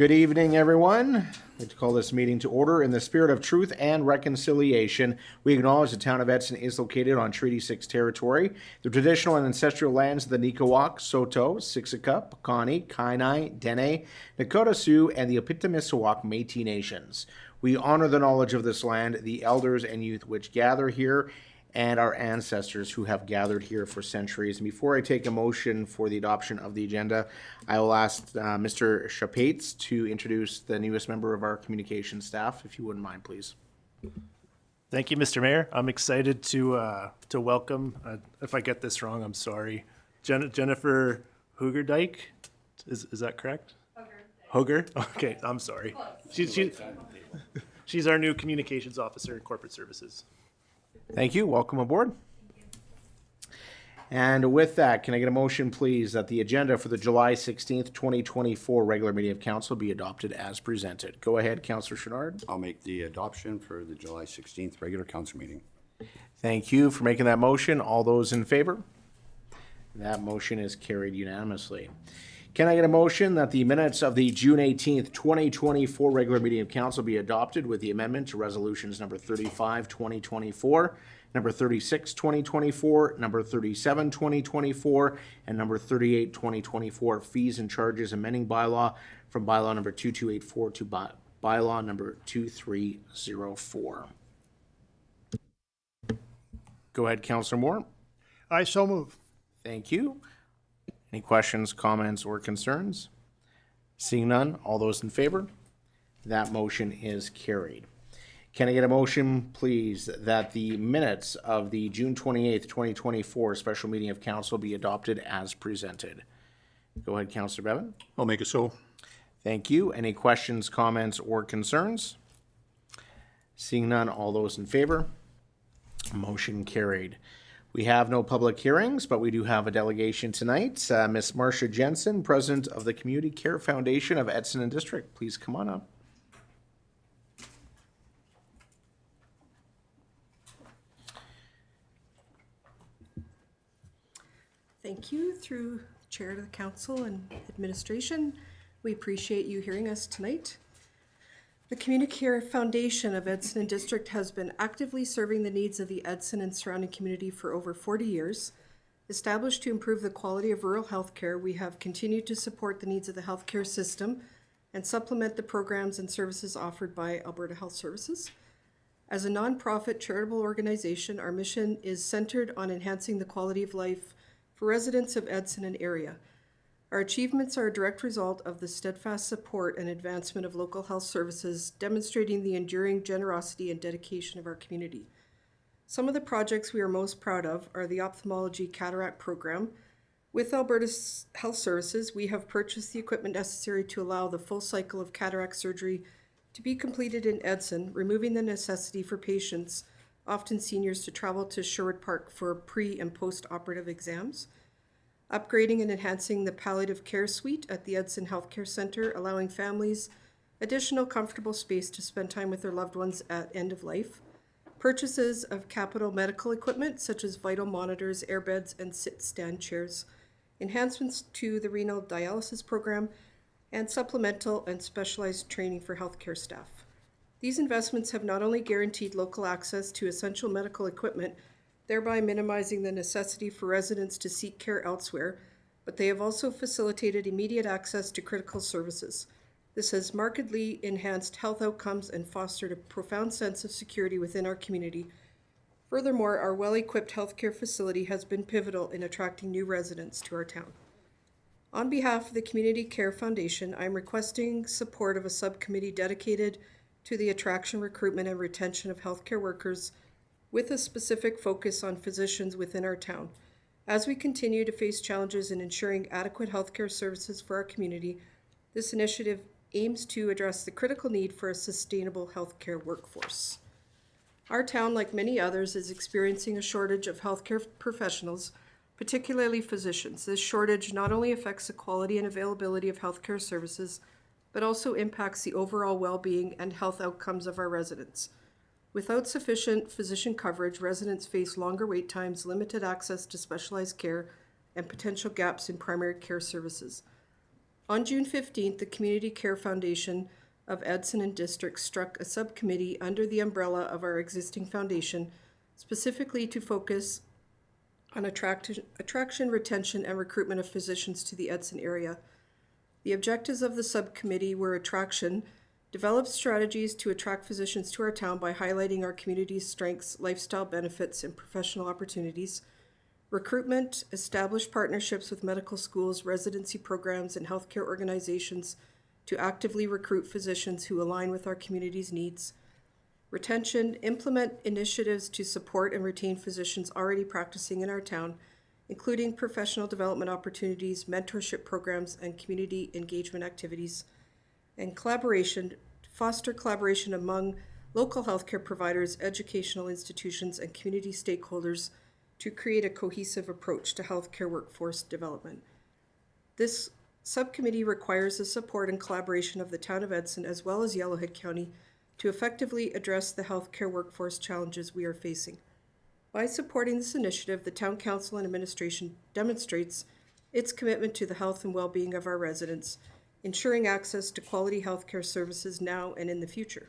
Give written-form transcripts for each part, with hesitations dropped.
Good evening, everyone. I'd like to call this meeting to order. In the spirit of truth and reconciliation, we acknowledge the town of Edson is located on Treaty 6 territory, the traditional and ancestral lands of the Niqawak, Saulteaux, Siksika, Piikani, Kainai, Dene, Nakota Sioux, and the Opisimiwak Métis Nations. We honor the knowledge of this land, the elders and youth which gather here, and our ancestors who have gathered here for centuries. And before I take a motion for the adoption of the agenda, I will ask Mr. Chapates to introduce the newest member of our communication staff, if you wouldn't mind, please. Thank you, Mr. Mayor. I'm excited to welcome, if I get this wrong, I'm sorry, Jennifer Hoogerdijk. Is that correct? Hooger? Okay, I'm sorry. She's our new communications officer in corporate services. Thank you. Welcome aboard. And with that, can I get a motion, please, that the agenda for the July 16th, 2024 regular meeting of council be adopted as presented? Go ahead, Councillor Chenard. I'll make the adoption for the July 16th regular council meeting. Thank you for making that motion. All those in favor? That motion is carried unanimously. Can I get a motion that the minutes of the June 18th, 2024 regular meeting of council be adopted with the amendment to resolutions number 35, 2024, number 36, 2024, number 37, 2024, and number 38, 2024, fees and charges amending bylaw from bylaw number 2284 to bylaw number 2304. Go ahead, Councillor Moore. I so move. Thank you. Any questions, comments, or concerns? Seeing none, all those in favor? That motion is carried. Can I get a motion, please, that the minutes of the June 28th, 2024 special meeting of council be adopted as presented? Go ahead, Councillor Bevan. I'll make it so. Thank you. Any questions, comments, or concerns? Seeing none, all those in favor? Motion carried. We have no public hearings, but we do have a delegation tonight. Ms. Marcia Jensen, President of the Community Care Foundation of Edson and District. Please come on up. Thank you. Through Chair to the Council and Administration, we appreciate you hearing us tonight. The Community Care Foundation of Edson and District has been actively serving the needs of the Edson and surrounding community for over 40 years. Established to improve the quality of rural healthcare, we have continued to support the needs of the healthcare system and supplement the programs and services offered by Alberta Health Services. As a nonprofit charitable organization, our mission is centered on enhancing the quality of life for residents of Edson and area. Our achievements are a direct result of the steadfast support and advancement of local health services, demonstrating the enduring generosity and dedication of our community. Some of the projects we are most proud of are the Ophthalmology Cataract Program. With Alberta Health Services, we have purchased the equipment necessary to allow the full cycle of cataract surgery to be completed in Edson, removing the necessity for patients, often seniors, to travel to Sherwood Park for pre- and post-operative exams. Upgrading and enhancing the palliative care suite at the Edson Healthcare Centre, allowing families additional comfortable space to spend time with their loved ones at end of life. Purchases of capital medical equipment such as vital monitors, airbeds, and sit-stand chairs. Enhancements to the renal dialysis program, and supplemental and specialized training for healthcare staff. These investments have not only guaranteed local access to essential medical equipment, thereby minimizing the necessity for residents to seek care elsewhere, but they have also facilitated immediate access to critical services. This has markedly enhanced health outcomes and fostered a profound sense of security within our community. Furthermore, our well-equipped healthcare facility has been pivotal in attracting new residents to our town. On behalf of the Community Care Foundation, I am requesting support of a subcommittee dedicated to the attraction, recruitment, and retention of healthcare workers with a specific focus on physicians within our town. As we continue to face challenges in ensuring adequate healthcare services for our community, this initiative aims to address the critical need for a sustainable healthcare workforce. Our town, like many others, is experiencing a shortage of healthcare professionals, particularly physicians. This shortage not only affects the quality and availability of healthcare services, but also impacts the overall well-being and health outcomes of our residents. Without sufficient physician coverage, residents face longer wait times, limited access to specialized care, and potential gaps in primary care services. On June 15th, the Community Care Foundation of Edson and District struck a subcommittee under the umbrella of our existing foundation, specifically to focus on attraction, retention, and recruitment of physicians to the Edson area. The objectives of the subcommittee were attraction, develop strategies to attract physicians to our town by highlighting our community's strengths, lifestyle benefits, and professional opportunities. Recruitment, establish partnerships with medical schools, residency programs, and healthcare organizations to actively recruit physicians who align with our community's needs. Retention, implement initiatives to support and retain physicians already practicing in our town, including professional development opportunities, mentorship programs, and community engagement activities. And collaboration, foster collaboration among local healthcare providers, educational institutions, and community stakeholders to create a cohesive approach to healthcare workforce development. This subcommittee requires the support and collaboration of the town of Edson as well as Yellowhead County to effectively address the healthcare workforce challenges we are facing. By supporting this initiative, the town council and administration demonstrates its commitment to the health and well-being of our residents, ensuring access to quality healthcare services now and in the future.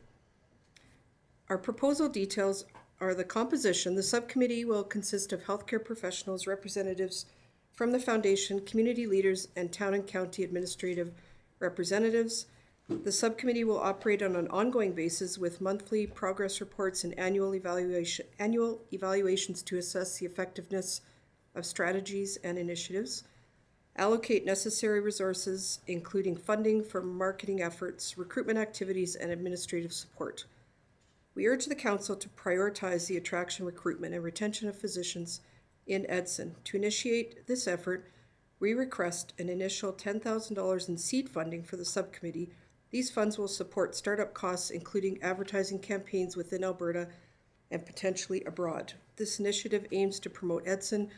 Our proposal details are the composition. The subcommittee will consist of healthcare professionals, representatives from the foundation, community leaders, and town and county administrative representatives. The subcommittee will operate on an ongoing basis with monthly progress reports and annual evaluations to assess the effectiveness of strategies and initiatives. Allocate necessary resources, including funding for marketing efforts, recruitment activities, and administrative support. We urge the council to prioritize the attraction, recruitment, and retention of physicians in Edson. To initiate this effort, we request an initial $10,000 in seed funding for the subcommittee. These funds will support startup costs, including advertising campaigns within Alberta and potentially abroad. This initiative aims to promote Edson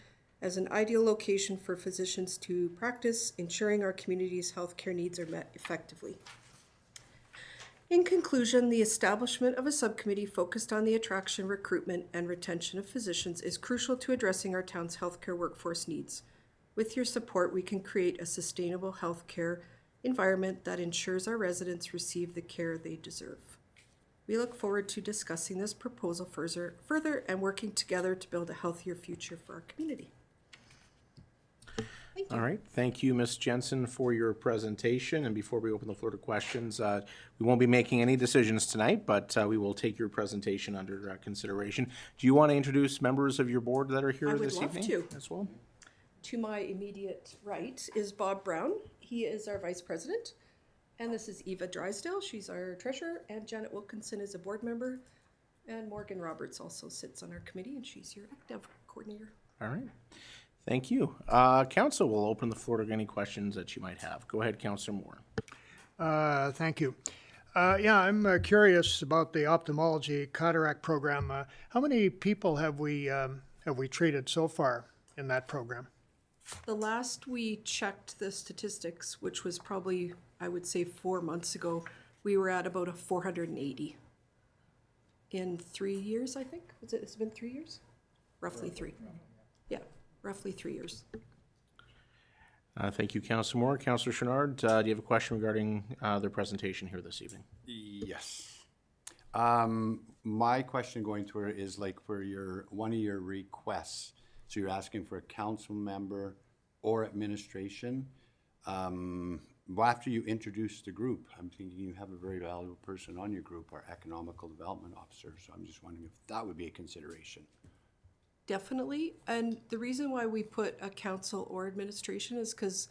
as an ideal location for physicians to practice, ensuring our community's healthcare needs are met effectively. In conclusion, the establishment of a subcommittee focused on the attraction, recruitment, and retention of physicians is crucial to addressing our town's healthcare workforce needs. With your support, we can create a sustainable healthcare environment that ensures our residents receive the care they deserve. We look forward to discussing this proposal further and working together to build a healthier future for our community. Thank you. All right, thank you, Ms. Jensen, for your presentation. And before we open the floor to questions, we won't be making any decisions tonight, but we will take your presentation under consideration. Do you want to introduce members of your board that are here this evening? I would love to. As well? To my immediate right is Bob Brown. He is our vice president. And this is Eva Drysdale. She's our treasurer. And Janet Wilkinson is a board member. And Morgan Roberts also sits on our committee, and she's your ACTEV coordinator. All right. Thank you. Council will open the floor to any questions that you might have. Go ahead, Councillor Moore. Thank you. Yeah, I'm curious about the ophthalmology cataract program. How many people have we treated so far in that program? The last we checked the statistics, which was probably, I would say, 4 months ago, we were at about 480. In 3 years, I think? It's been 3 years? Roughly three. Yeah, roughly 3 years. Thank you, Councillor Moore. Councillor Chenard, do you have a question regarding their presentation here this evening? Yes. My question going to her is like for one of your requests. So you're asking for a council member or administration. After you introduce the group, I'm thinking you have a very valuable person on your group, our economical development officer. So I'm just wondering if that would be a consideration. Definitely. And the reason why we put a council or administration is because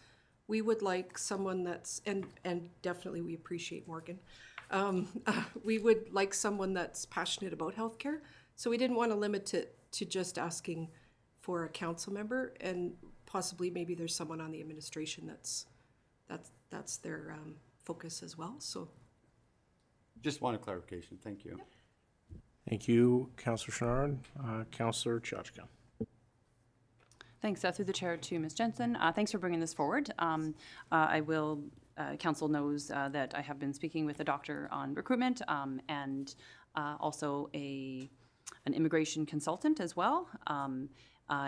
we would like someone that's, and definitely we appreciate Morgan. We would like someone that's passionate about healthcare. So we didn't want to limit it to just asking for a council member, and possibly maybe there's someone on the administration that's their focus as well. So Just want a clarification. Thank you. Yep. Thank you, Councillor Chenard. Councillor Chachka. Thanks. Through the chair to Ms. Jensen. Thanks for bringing this forward. Council knows that I have been speaking with a doctor on recruitment and also an immigration consultant as well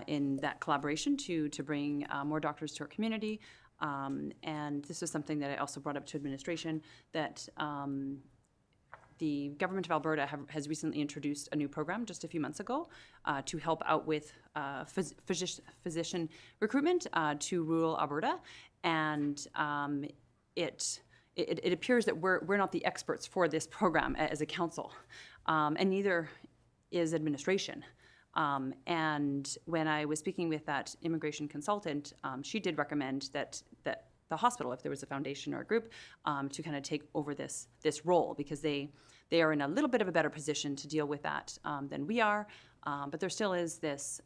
in that collaboration to bring more doctors to our community. And this is something that I also brought up to administration, that the government of Alberta has recently introduced a new program just a few months ago to help out with physician recruitment to rural Alberta. And it appears that we're not the experts for this program as a council, and neither is administration. And when I was speaking with that immigration consultant, she did recommend that the hospital, if there was a foundation or a group, to kind of take over this role, because they are in a little bit of a better position to deal with that than we are. But there still is this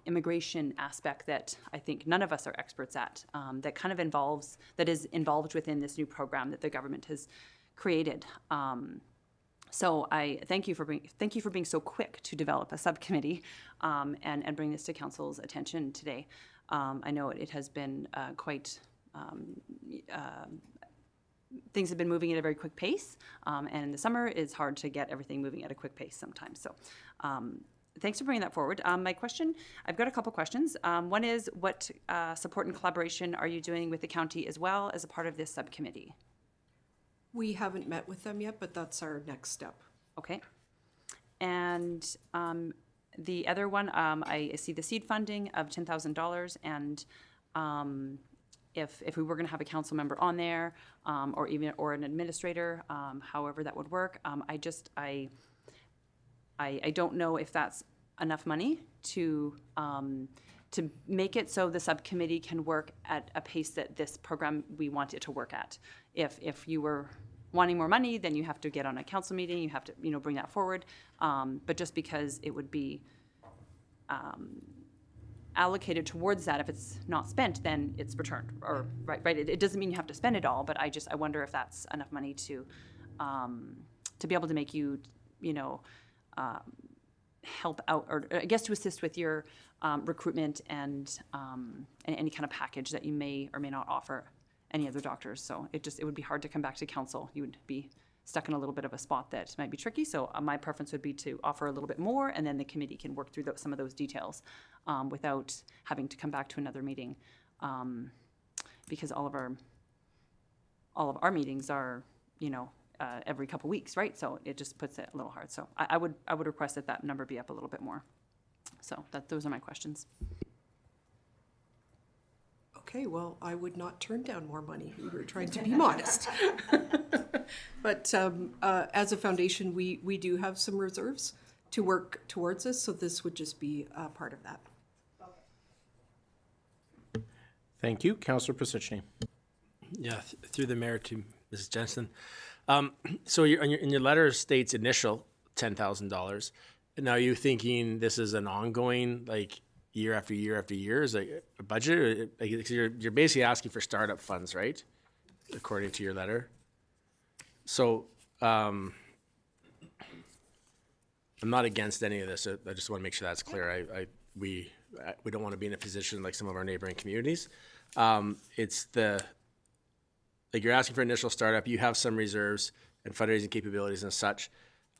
immigration aspect that I think none of us are experts at, that is involved within this new program that the government has created. So I thank you for being so quick to develop a subcommittee and bring this to council's attention today. I know it has been quite. Things have been moving at a very quick pace, and in the summer it's hard to get everything moving at a quick pace sometimes. So thanks for bringing that forward. I've got a couple questions. One is, what support and collaboration are you doing with the county as well as a part of this subcommittee? We haven't met with them yet, but that's our next step. Okay. And the other one, I see the seed funding of $10,000, and if we were going to have a council member on there, or an administrator, however that would work, I don't know if that's enough money to make it so the subcommittee can work at a pace that this program, we want it to work at. If you were wanting more money, then you have to get on a council meeting, you have to, bring that forward. But just because it would be allocated towards that, if it's not spent, then it's returned, or right. It doesn't mean you have to spend it all, but I wonder if that's enough money to be able to make you, help out, or I guess to assist with your recruitment and any kind of package that you may or may not offer any other doctors. So it would be hard to come back to council. You would be stuck in a little bit of a spot that might be tricky. So my preference would be to offer a little bit more, and then the committee can work through some of those details without having to come back to another meeting, because all of our meetings are, every couple weeks, right? So it just puts it a little hard. So I would request that number be up a little bit more. So those are my questions. Okay, well, I would not turn down more money. We were trying to be modest. But as a foundation, we do have some reserves to work towards this, so this would just be a part of that. Thank you. Councillor Pisichny. Yeah, through the mayor to Mrs. Jensen. So in your letter states initial $10,000. Now, are you thinking this is an ongoing, like, year after year after year? Is it a budget? Or, like, you're basically asking for startup funds, right? According to your letter. So I'm not against any of this. I just want to make sure that's clear. We don't want to be in a position like some of our neighboring communities. It's like, you're asking for initial startup. You have some reserves and fundraising capabilities and such.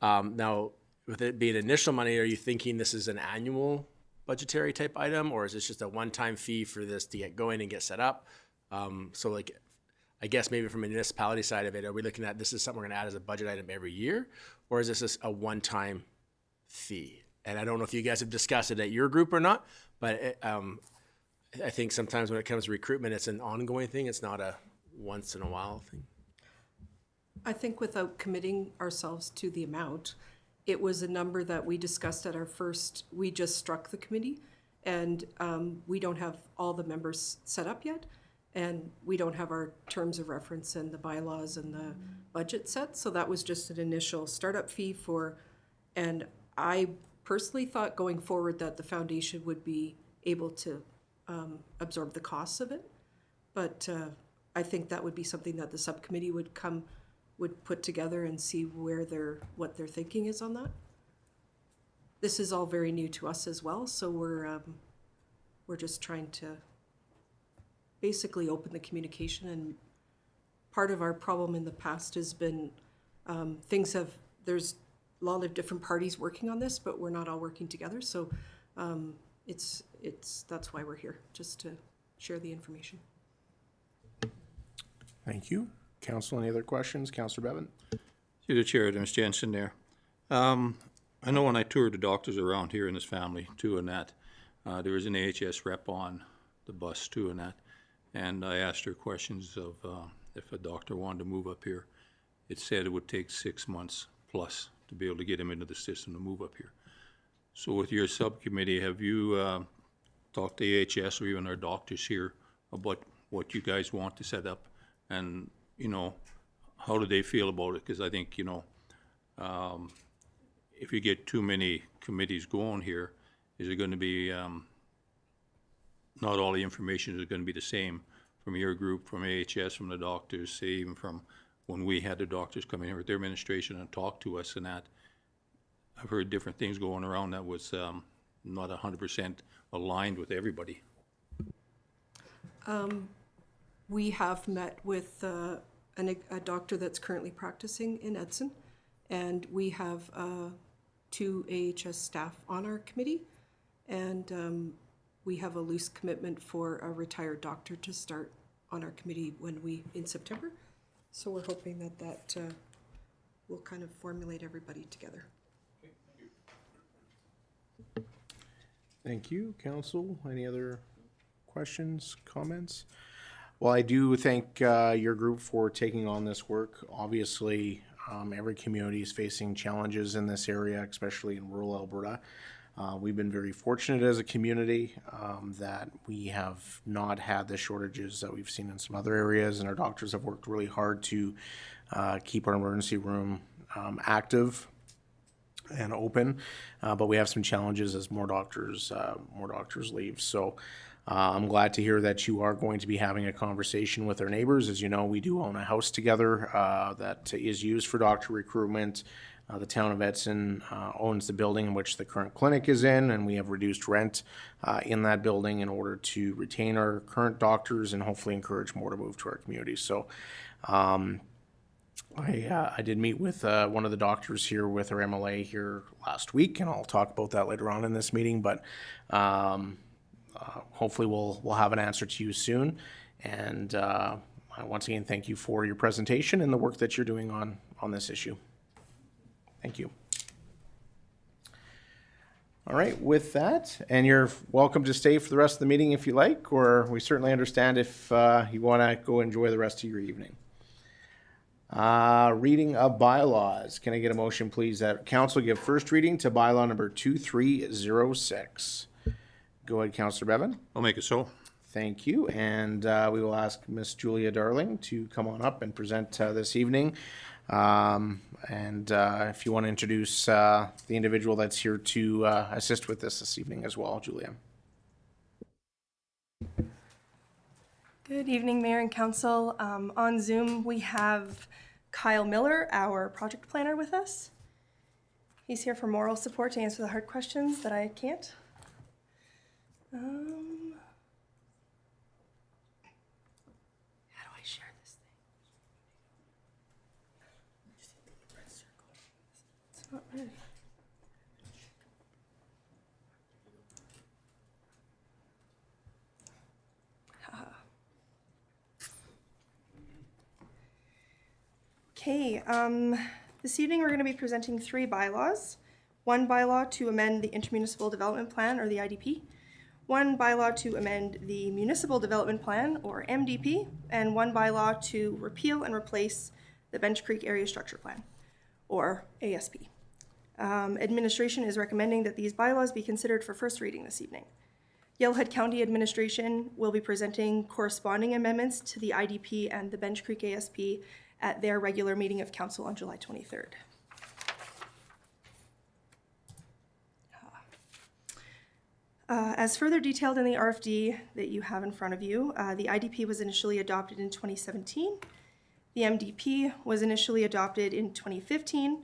Now, with it being initial money, are you thinking this is an annual budgetary type item, or is this just a one-time fee for this to get going and get set up? So, like, I guess maybe from a municipality side of it, are we looking at this is something we're going to add as a budget item every year, or is this just a one-time fee? And I don't know if you guys have discussed it at your group or not, but I think sometimes when it comes to recruitment, it's an ongoing thing. It's not a once in a while thing. I think without committing ourselves to the amount, it was a number that we discussed at we just struck the committee, and we don't have all the members set up yet, and we don't have our terms of reference and the bylaws and the budget set, so that was just an initial startup fee and I personally thought going forward that the foundation would be able to absorb the costs of it, but I think that would be something that the subcommittee would put together and see what their thinking is on that. This is all very new to us as well, so we're just trying to basically open the communication. And part of our problem in the past has been there's a lot of different parties working on this, but we're not all working together. So that's why we're here, just to share the information. Thank you. Council, any other questions? Councillor Bevan? Through the chair, Ms. Jensen there. I know when I toured the doctors around here in this family too and that, there was an AHS rep on the bus too and that. And I asked her questions of if a doctor wanted to move up here. It said it would take 6 months plus to be able to get him into the system to move up here. So with your subcommittee, have you talked to AHS or even our doctors here about what you guys want to set up? And, how do they feel about it? Because I think, if you get too many committees going here, is it going to be, not all the information is going to be the same from your group, from AHS, from the doctors, say even from when we had the doctors come in here with their administration and talk to us and that. I've heard different things going around that was not 100% aligned with everybody. We have met with a doctor that's currently practicing in Edson, and we have 2 AHS staff on our committee, and we have a loose commitment for a retired doctor to start on our committee in September. So we're hoping that will kind of formulate everybody together. Thank you. Council, any other questions, comments? Well, I do thank your group for taking on this work. Obviously, every community is facing challenges in this area, especially in rural Alberta. We've been very fortunate as a community that we have not had the shortages that we've seen in some other areas, and our doctors have worked really hard to keep our emergency room active and open, but we have some challenges as more doctors leave. So I'm glad to hear that you are going to be having a conversation with our neighbors. As you know, we do own a house together that is used for doctor recruitment. The town of Edson owns the building in which the current clinic is in, and we have reduced rent in that building in order to retain our current doctors and hopefully encourage more to move to our community. So I did meet with one of the doctors here with our MLA here last week, and I'll talk about that later on in this meeting, but hopefully we'll have an answer to you soon. And once again, thank you for your presentation and the work that you're doing on this issue. Thank you. All right, with that, and you're welcome to stay for the rest of the meeting if you like, or we certainly understand if you want to go enjoy the rest of your evening. Reading of bylaws. Can I get a motion, please, that council give first reading to bylaw number 2306? Go ahead, Councillor Bevan. I'll make it so. Thank you, and we will ask Miss Julia Darling to come on up and present this evening. And if you want to introduce the individual that's here to assist with this evening as well, Julia. Good evening, Mayor and Council. On Zoom, we have Kyle Miller, our project planner, with us. He's here for moral support to answer the hard questions that I can't. How do I share this thing? It's not ready. Okay, this evening we're going to be presenting 3 bylaws. One bylaw to amend the Intermunicipal Development Plan, or the IDP. One bylaw to amend the Municipal Development Plan, or MDP. And one bylaw to repeal and replace the Bench Creek Area Structure Plan, or ASP. Administration is recommending that these bylaws be considered for first reading this evening. Yellowhead County Administration will be presenting corresponding amendments to the IDP and the Bench Creek ASP at their regular meeting of council on July 23rd. As further detailed in the RFD that you have in front of you, the IDP was initially adopted in 2017, the MDP was initially adopted in 2015,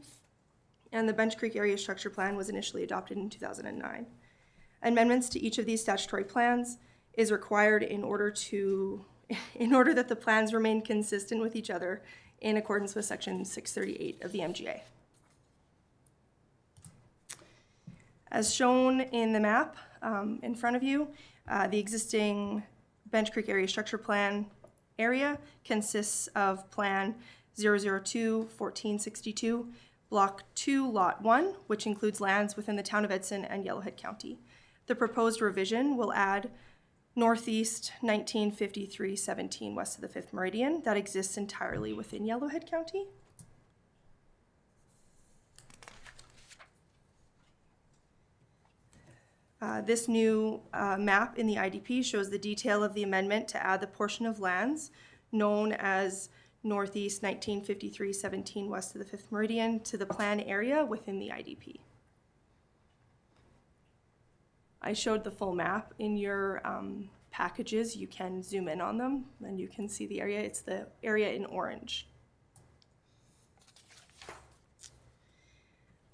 and the Bench Creek Area Structure Plan was initially adopted in 2009. Amendments to each of these statutory plans is required in order that the plans remain consistent with each other in accordance with Section 638 of the MGA. As shown in the map in front of you, the existing Bench Creek Area Structure Plan area consists of Plan 002-1462, Block 2, Lot 1, which includes lands within the town of Edson and Yellowhead County. The proposed revision will add Northeast 1953-17 west of the 5th Meridian that exists entirely within Yellowhead County. This new map in the IDP shows the detail of the amendment to add the portion of lands known as Northeast 1953-17 west of the 5th Meridian to the plan area within the IDP. I showed the full map in your packages. You can zoom in on them and you can see the area. It's the area in orange.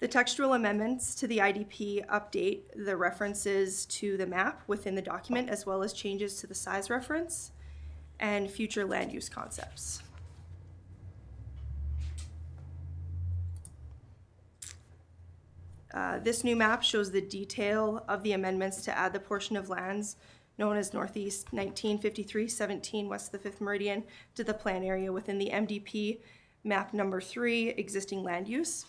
The textual amendments to the IDP update the references to the map within the document, as well as changes to the size reference and future land use concepts. This new map shows the detail of the amendments to add the portion of lands known as Northeast 1953-17 west of the 5th Meridian to the plan area within the MDP map number 3 existing land use.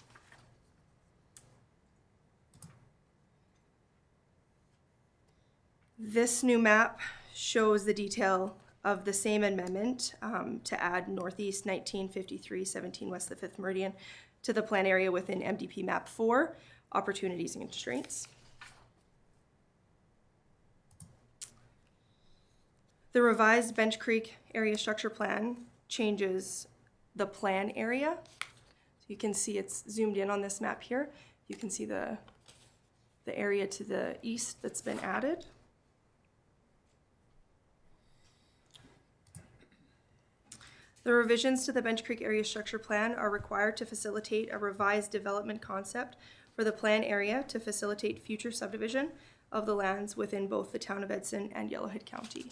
This new map shows the detail of the same amendment to add Northeast 1953-17 west of the 5th Meridian to the plan area within MDP map 4, opportunities and constraints. The revised Bench Creek area structure plan changes the plan area. So you can see it's zoomed in on this map here. You can see the area to the east that's been added. The revisions to the Bench Creek area structure plan are required to facilitate a revised development concept for the plan area to facilitate future subdivision of the lands within both the town of Edson and Yellowhead County.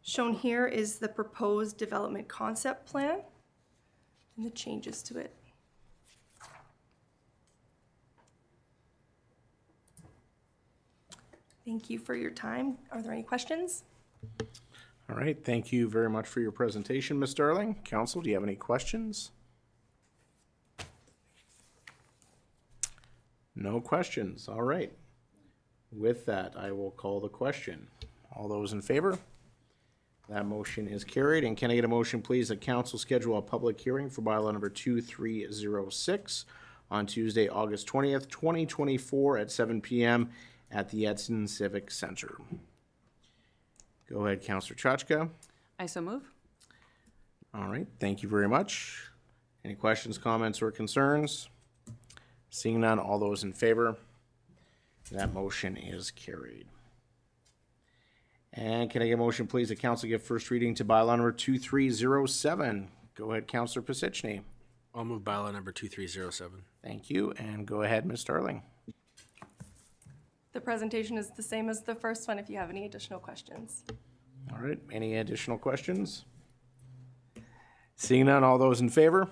Shown here is the proposed development concept plan and the changes to it. Thank you for your time. Are there any questions? All right, thank you very much for your presentation, Ms. Darling. Council, do you have any questions? No questions. All right. With that, I will call the question. All those in favor? That motion is carried. And can I get a motion, please, that council schedule a public hearing for bylaw number 2306 on Tuesday, August 20th, 2024 at 7 p.m. at the Edson Civic Center. Go ahead, Councillor Chachka. I so move. All right, thank you very much. Any questions, comments, or concerns? Seeing none, all those in favor? That motion is carried. And can I get a motion, please, that council give first reading to bylaw number 2307? Go ahead, Councillor Pisichny. I'll move bylaw number 2307. Thank you, and go ahead, Ms. Darling. The presentation is the same as the first one if you have any additional questions. All right, any additional questions? Seeing none, all those in favor?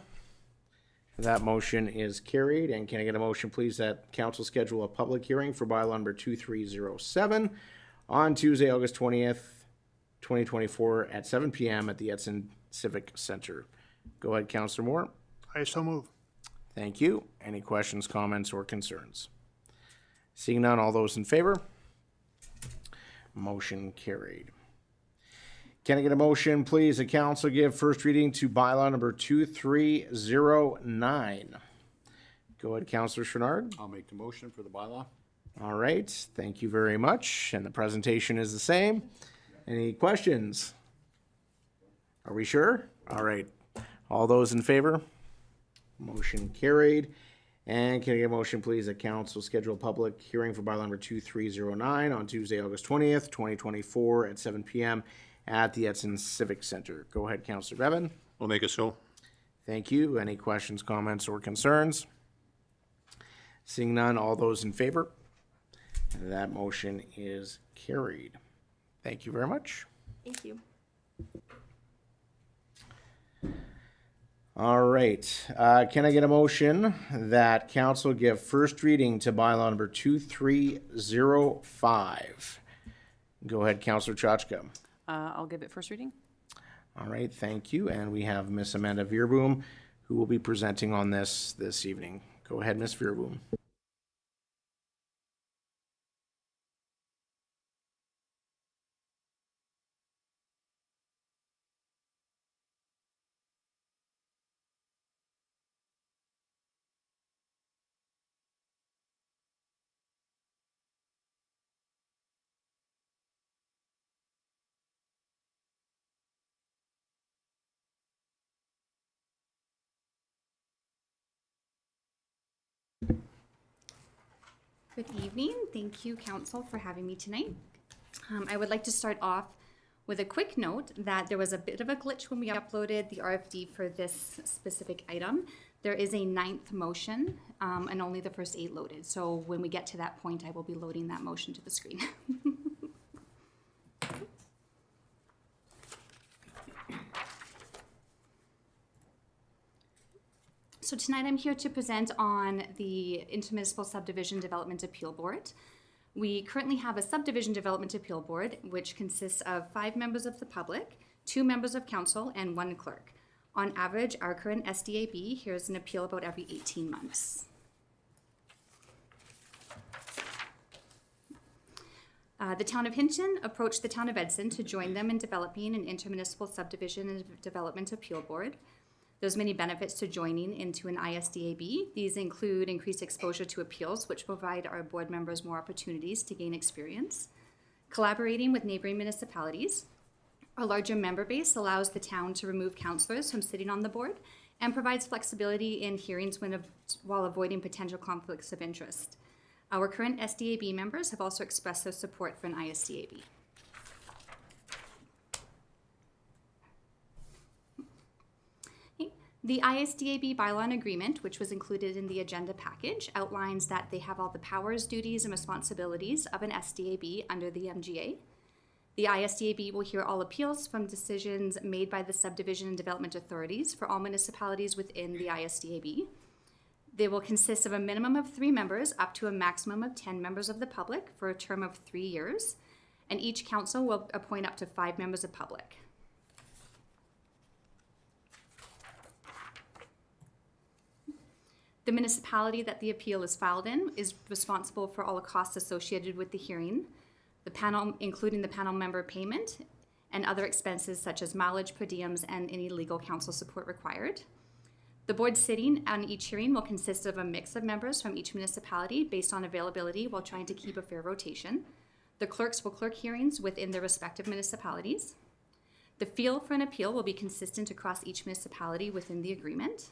That motion is carried. And can I get a motion, please, that council schedule a public hearing for bylaw number 2307 on Tuesday, August 20th, 2024 at 7 p.m. at the Edson Civic Center. Go ahead, Councillor Moore. I so move. Thank you. Any questions, comments, or concerns? Seeing none, all those in favor? Motion carried. Can I get a motion, please, that council give first reading to bylaw number 2309? Go ahead, Councillor Chouinard. I'll make the motion for the bylaw. All right, thank you very much. And the presentation is the same. Any questions? Are we sure? All right. All those in favor? Motion carried. And can I get a motion, please, that council schedule a public hearing for bylaw number 2309 on Tuesday, August 20th, 2024 at 7 p.m. at the Edson Civic Center. Go ahead, Councillor Bevan. We'll make it so. Thank you. Any questions, comments, or concerns? Seeing none, all those in favor? That motion is carried. Thank you very much. Thank you. All right. Can I get a motion that council give first reading to bylaw number 2305? Go ahead, Counselor Chachka. I'll give it first reading. All right, thank you. And we have Miss Amanda Veerboom, who will be presenting on this evening. Go ahead, Miss Veerboom. Good evening. Thank you, Council, for having me tonight. I would like to start off with a quick note that there was a bit of a glitch when we uploaded the RFD for this specific item. There is a 9th motion, and only the first 8 loaded. So when we get to that point, I will be loading that motion to the screen. So tonight I'm here to present on the Intermunicipal Subdivision Development Appeal Board. We currently have a Subdivision Development Appeal Board, which consists of 5 members of the public, 2 members of council, and 1 clerk. On average, our current SDAB hears an appeal about every 18 months. The Town of Hinton approached the Town of Edson to join them in developing an Intermunicipal Subdivision and Development Appeal Board. There's many benefits to joining into an ISDAB. These include increased exposure to appeals, which provide our board members more opportunities to gain experience. Collaborating with neighboring municipalities. A larger member base allows the town to remove councillors from sitting on the board and provides flexibility in hearings while avoiding potential conflicts of interest. Our current SDAB members have also expressed their support for an ISDAB. The ISDAB bylaw and agreement, which was included in the agenda package, outlines that they have all the powers, duties, and responsibilities of an SDAB under the MGA. The ISDAB will hear all appeals from decisions made by the subdivision and development authorities for all municipalities within the ISDAB. They will consist of a minimum of 3 members up to a maximum of 10 members of the public for a term of 3 years, and each council will appoint up to 5 members of public. The municipality that the appeal is filed in is responsible for all the costs associated with the hearing, the panel, including the panel member payment, and other expenses such as mileage, per diems, and any legal counsel support required. The board sitting on each hearing will consist of a mix of members from each municipality based on availability while trying to keep a fair rotation. The clerks will clerk hearings within their respective municipalities. The feel for an appeal will be consistent across each municipality within the agreement.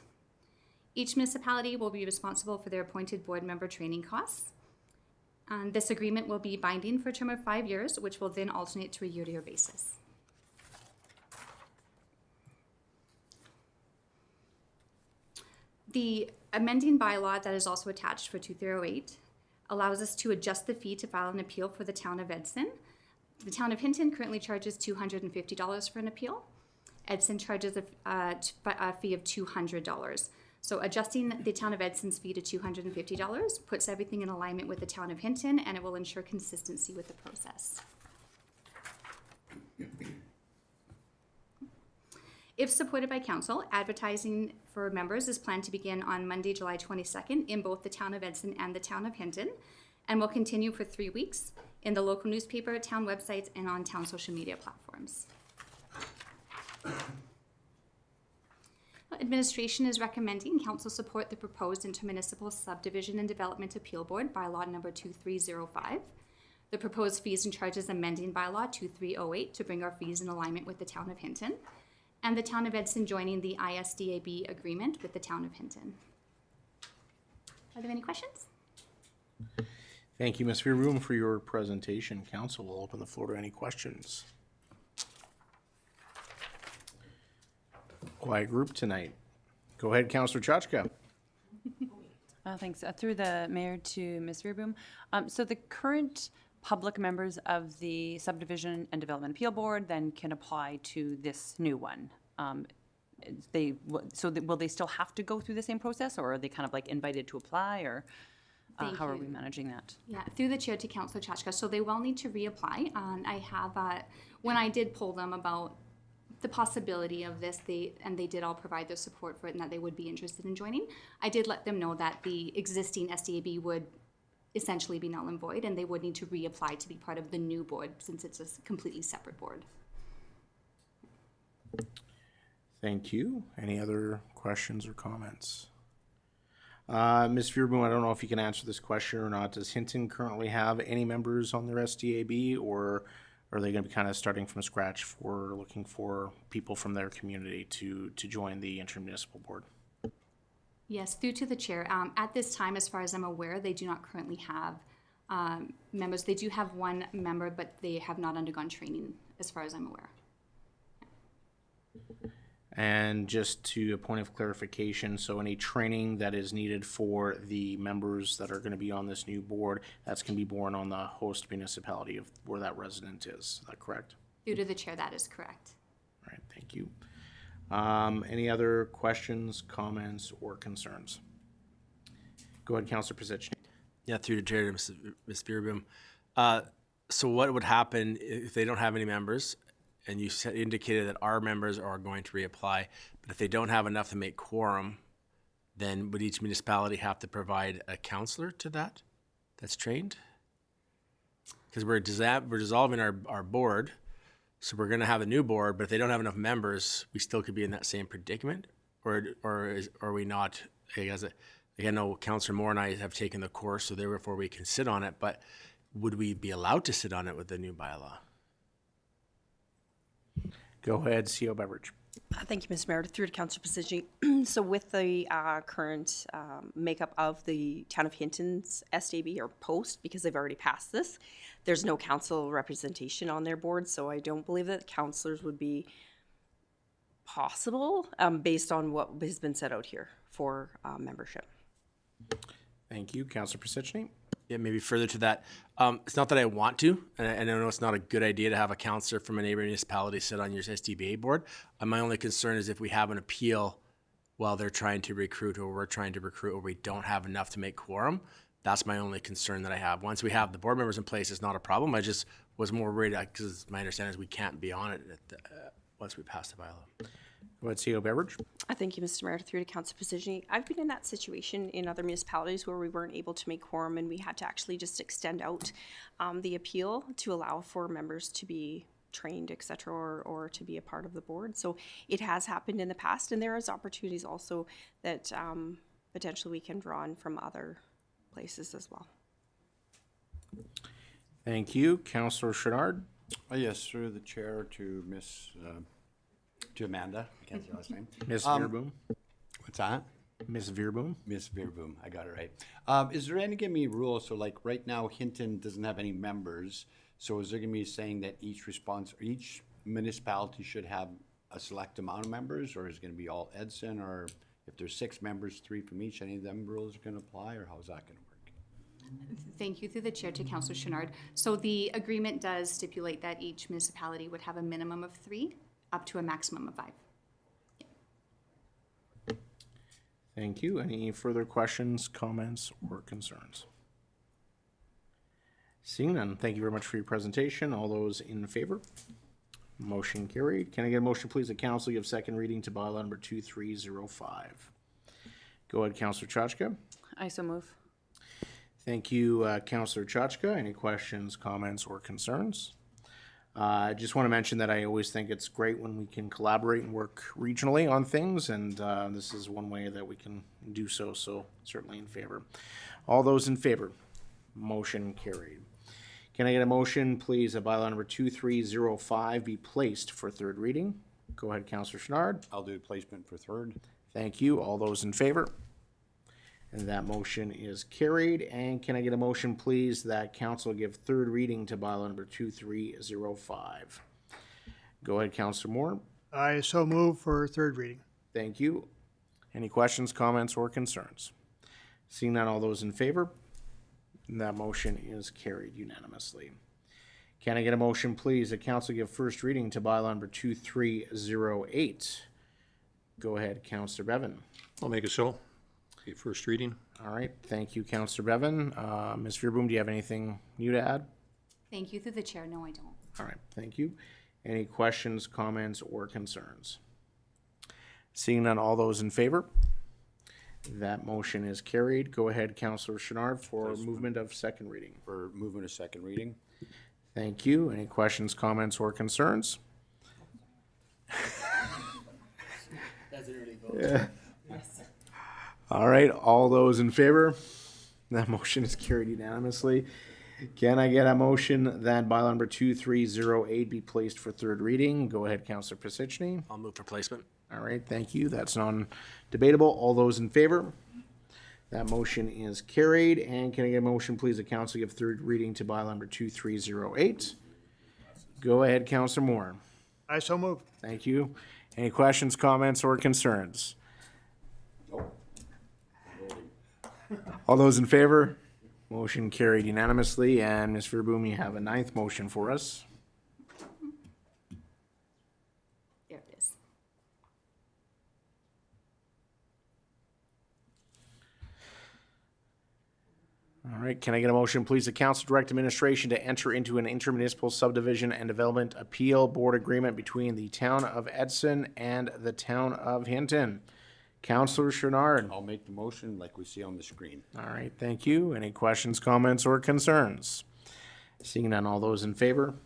Each municipality will be responsible for their appointed board member training costs. This agreement will be binding for a term of 5 years, which will then alternate to a year-to-year basis. The amending bylaw that is also attached for 2308 allows us to adjust the fee to file an appeal for the Town of Edson. The Town of Hinton currently charges $250 for an appeal. Edson charges a fee of $200. So adjusting the Town of Edson's fee to $250 puts everything in alignment with the Town of Hinton, and it will ensure consistency with the process. If supported by council, advertising for members is planned to begin on Monday, July 22nd in both the Town of Edson and the Town of Hinton, and will continue for 3 weeks in the local newspaper, town websites, and on town social media platforms. Administration is recommending council support the proposed Intermunicipal Subdivision and Development Appeal Board bylaw number 2305. The proposed fees and charges amending bylaw 2308 to bring our fees in alignment with the Town of Hinton, and the Town of Edson joining the ISDAB agreement with the Town of Hinton. Are there any questions? Thank you, Ms. Veerboom, for your presentation. Council will open the floor to any questions. Quiet group tonight. Go ahead, Councillor Chachka. Thanks. Through the mayor to Ms. Veerboom. So the current public members of the Subdivision and Development Appeal Board then can apply to this new one. Will they still have to go through the same process, or are they kind of like invited to apply, or Thank how are you. we managing that? Yeah, through the chair to Councillor Chachka. So they will need to reapply. I have, when I did poll them about the possibility of this, they did all provide their support for it and that they would be interested in joining. I did let them know that the existing SDAB would essentially be null and void, and they would need to reapply to be part of the new board since it's a completely separate board. Thank you. Any other questions or comments? Ms. Veerboom, I don't know if you can answer this question or not. Does Hinton currently have any members on their SDAB, or are they going to be kind of starting from scratch for looking for people from their community to join the intermunicipal board? Yes, through to the chair. At this time, as far as I'm aware, they do not currently have members. They do have one member, but they have not undergone training, as far as I'm aware. And just to a point of clarification, so any training that is needed for the members that are going to be on this new board, that's going to be borne on the host municipality of where that resident is. Is that correct? Through to the chair, that is correct. All right, thank you. Any other questions, comments, or concerns? Go ahead, Councillor Pizicny. Yeah, through the chair to Ms. Veerboom. So what would happen if they don't have any members? And you indicated that our members are going to reapply, but if they don't have enough to make quorum, then would each municipality have to provide a counselor to that's trained? Because we're dissolving our board, so we're going to have a new board, but if they don't have enough members, we still could be in that same predicament? Or are we not? I know Councillor Moore and I have taken the course, so therefore we can sit on it, but would we be allowed to sit on it with the new bylaw? Go ahead, CO Beveridge. Thank you, Mr. Mayor. Through to Councillor Pizicny. So with the current makeup of the Town of Hinton's SDB or post, because they've already passed this, there's no council representation on their board, so I don't believe that councillors would be possible based on what has been set out here for membership. Thank you, Councillor Pizicny. Yeah, maybe further to that. It's not that I want to, and I know it's not a good idea to have a counselor from a neighboring municipality sit on your SDBA board. My only concern is if we have an appeal while they're trying to recruit, or we're trying to recruit, or we don't have enough to make quorum. That's my only concern that I have. Once we have the board members in place, it's not a problem. I just was more worried because my understanding is we can't be on it once we pass the bylaw. Go ahead, CO Beveridge. Thank you, Mr. Mayor. Through to Councillor Pizicny. I've been in that situation in other municipalities where we weren't able to make quorum and we had to actually just extend out the appeal to allow for members to be trained, et cetera, or to be a part of the board. So it has happened in the past, and there is opportunities also that potentially we can draw on from other places as well. Thank you, Councillor Chenard. Yes, through the chair to to Amanda. I can't say her last name. Ms. Veerboom. What's that? Ms. Veerboom. Miss Veerboom, I got it right. Is there any give me rules? So like right now, Hinton doesn't have any members. So is there gonna be saying that each municipality should have a select amount of members, or is it gonna be all Edson, or if there's 6 members, 3 from each, any of them rules are gonna apply, or how's that gonna work? Thank you. Through the chair to Councillor Chenard. So the agreement does stipulate that each municipality would have a minimum of 3 up to a maximum of 5. Thank you. Any further questions, comments, or concerns? Seeing none, thank you very much for your presentation. All those in favor? Motion carried. Can I get a motion, please, that council give second reading to bylaw number 2305? Go ahead, Councillor Chachka. I so move. Thank you, Councillor Chachka. Any questions, comments, or concerns? I just want to mention that I always think it's great when we can collaborate and work regionally on things, and this is one way that we can do so, so certainly in favor. All those in favor? Motion carried. Can I get a motion, please, that bylaw number 2305 be placed for third reading? Go ahead, Councillor Chenard. I'll do placement for third. Thank you. All those in favor? And that motion is carried. And can I get a motion, please, that council give third reading to bylaw number 2305? Go ahead, Councillor Moore. I so move for third reading. Thank you. Any questions, comments, or concerns? Seeing none, all those in favor? And that motion is carried unanimously. Can I get a motion, please, that council give first reading to bylaw number 2308? Go ahead, Councillor Bevan. I'll make it so. Okay, first reading. All right, thank you, Counselor Bevan. Ms. Veerboom, do you have anything new to add? Thank you through the chair. No, I don't. All right, thank you. Any questions, comments, or concerns? Seeing none, all those in favor? That motion is carried. Go ahead, Counselor Chenard, for movement of second reading. For movement of second reading. Thank you. Any questions, comments, or concerns? Yeah. All right, all those in favor? That motion is carried unanimously. Can I get a motion that bylaw number 2308 be placed for third reading? Go ahead, Counselor Pisichny. I'll move for placement. All right, thank you. That's non-debatable. All those in favor? That motion is carried. And can I get a motion, please, the council give third reading to bylaw number 2308? Go ahead, Counselor Moore. I so move. Thank you. Any questions, comments, or concerns? All those in favor? Motion carried unanimously. And Ms. Verboom, you have a ninth motion for us. There it is. All right, can I get a motion, please, the council direct administration to enter into an intermunicipal subdivision and development appeal board agreement between the town of Edson and the town of Hinton? Counselor Chenard. I'll make the motion like we see on the screen. All right, thank you. Any questions, comments, or concerns? Seeing none, all those in favor?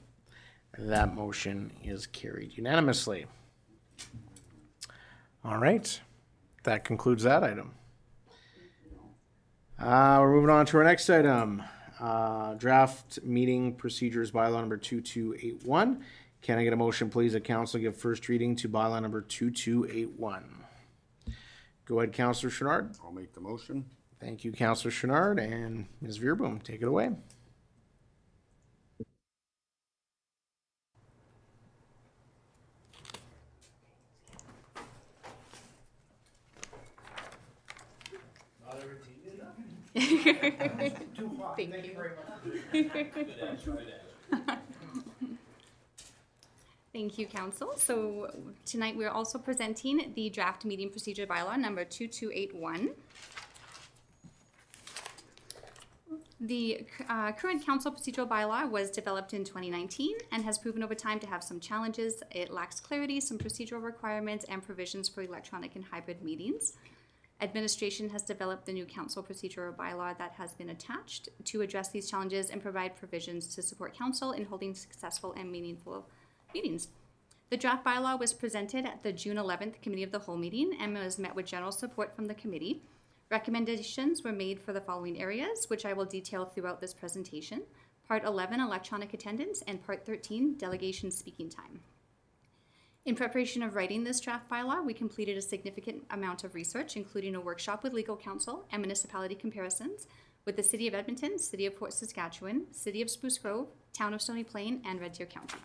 That motion is carried unanimously. All right, that concludes that item. We're moving on to our next item. Draft meeting procedures bylaw number 2281. Can I get a motion, please, that council give first reading to bylaw number 2281? Go ahead, Counselor Chenard. I'll make the motion. Thank you, Counselor Chenard, and Ms. Veerboom, take it away. Thank you, Council. So tonight we're also presenting the draft meeting procedure bylaw number 2281. The current council procedural bylaw was developed in 2019 and has proven over time to have some challenges. It lacks clarity, some procedural requirements, and provisions for electronic and hybrid meetings. Administration has developed the new council procedural bylaw that has been attached to address these challenges and provide provisions to support council in holding successful and meaningful meetings. The draft bylaw was presented at the June 11th Committee of the Whole meeting and was met with general support from the committee. Recommendations were made for the following areas, which I will detail throughout this presentation. Part 11, electronic attendance, and Part 13, delegation speaking time. In preparation of writing this draft bylaw, we completed a significant amount of research, including a workshop with legal counsel and municipality comparisons with the City of Edmonton, City of Fort Saskatchewan, City of Spruce Grove, Town of Stony Plain, and Red Deer County.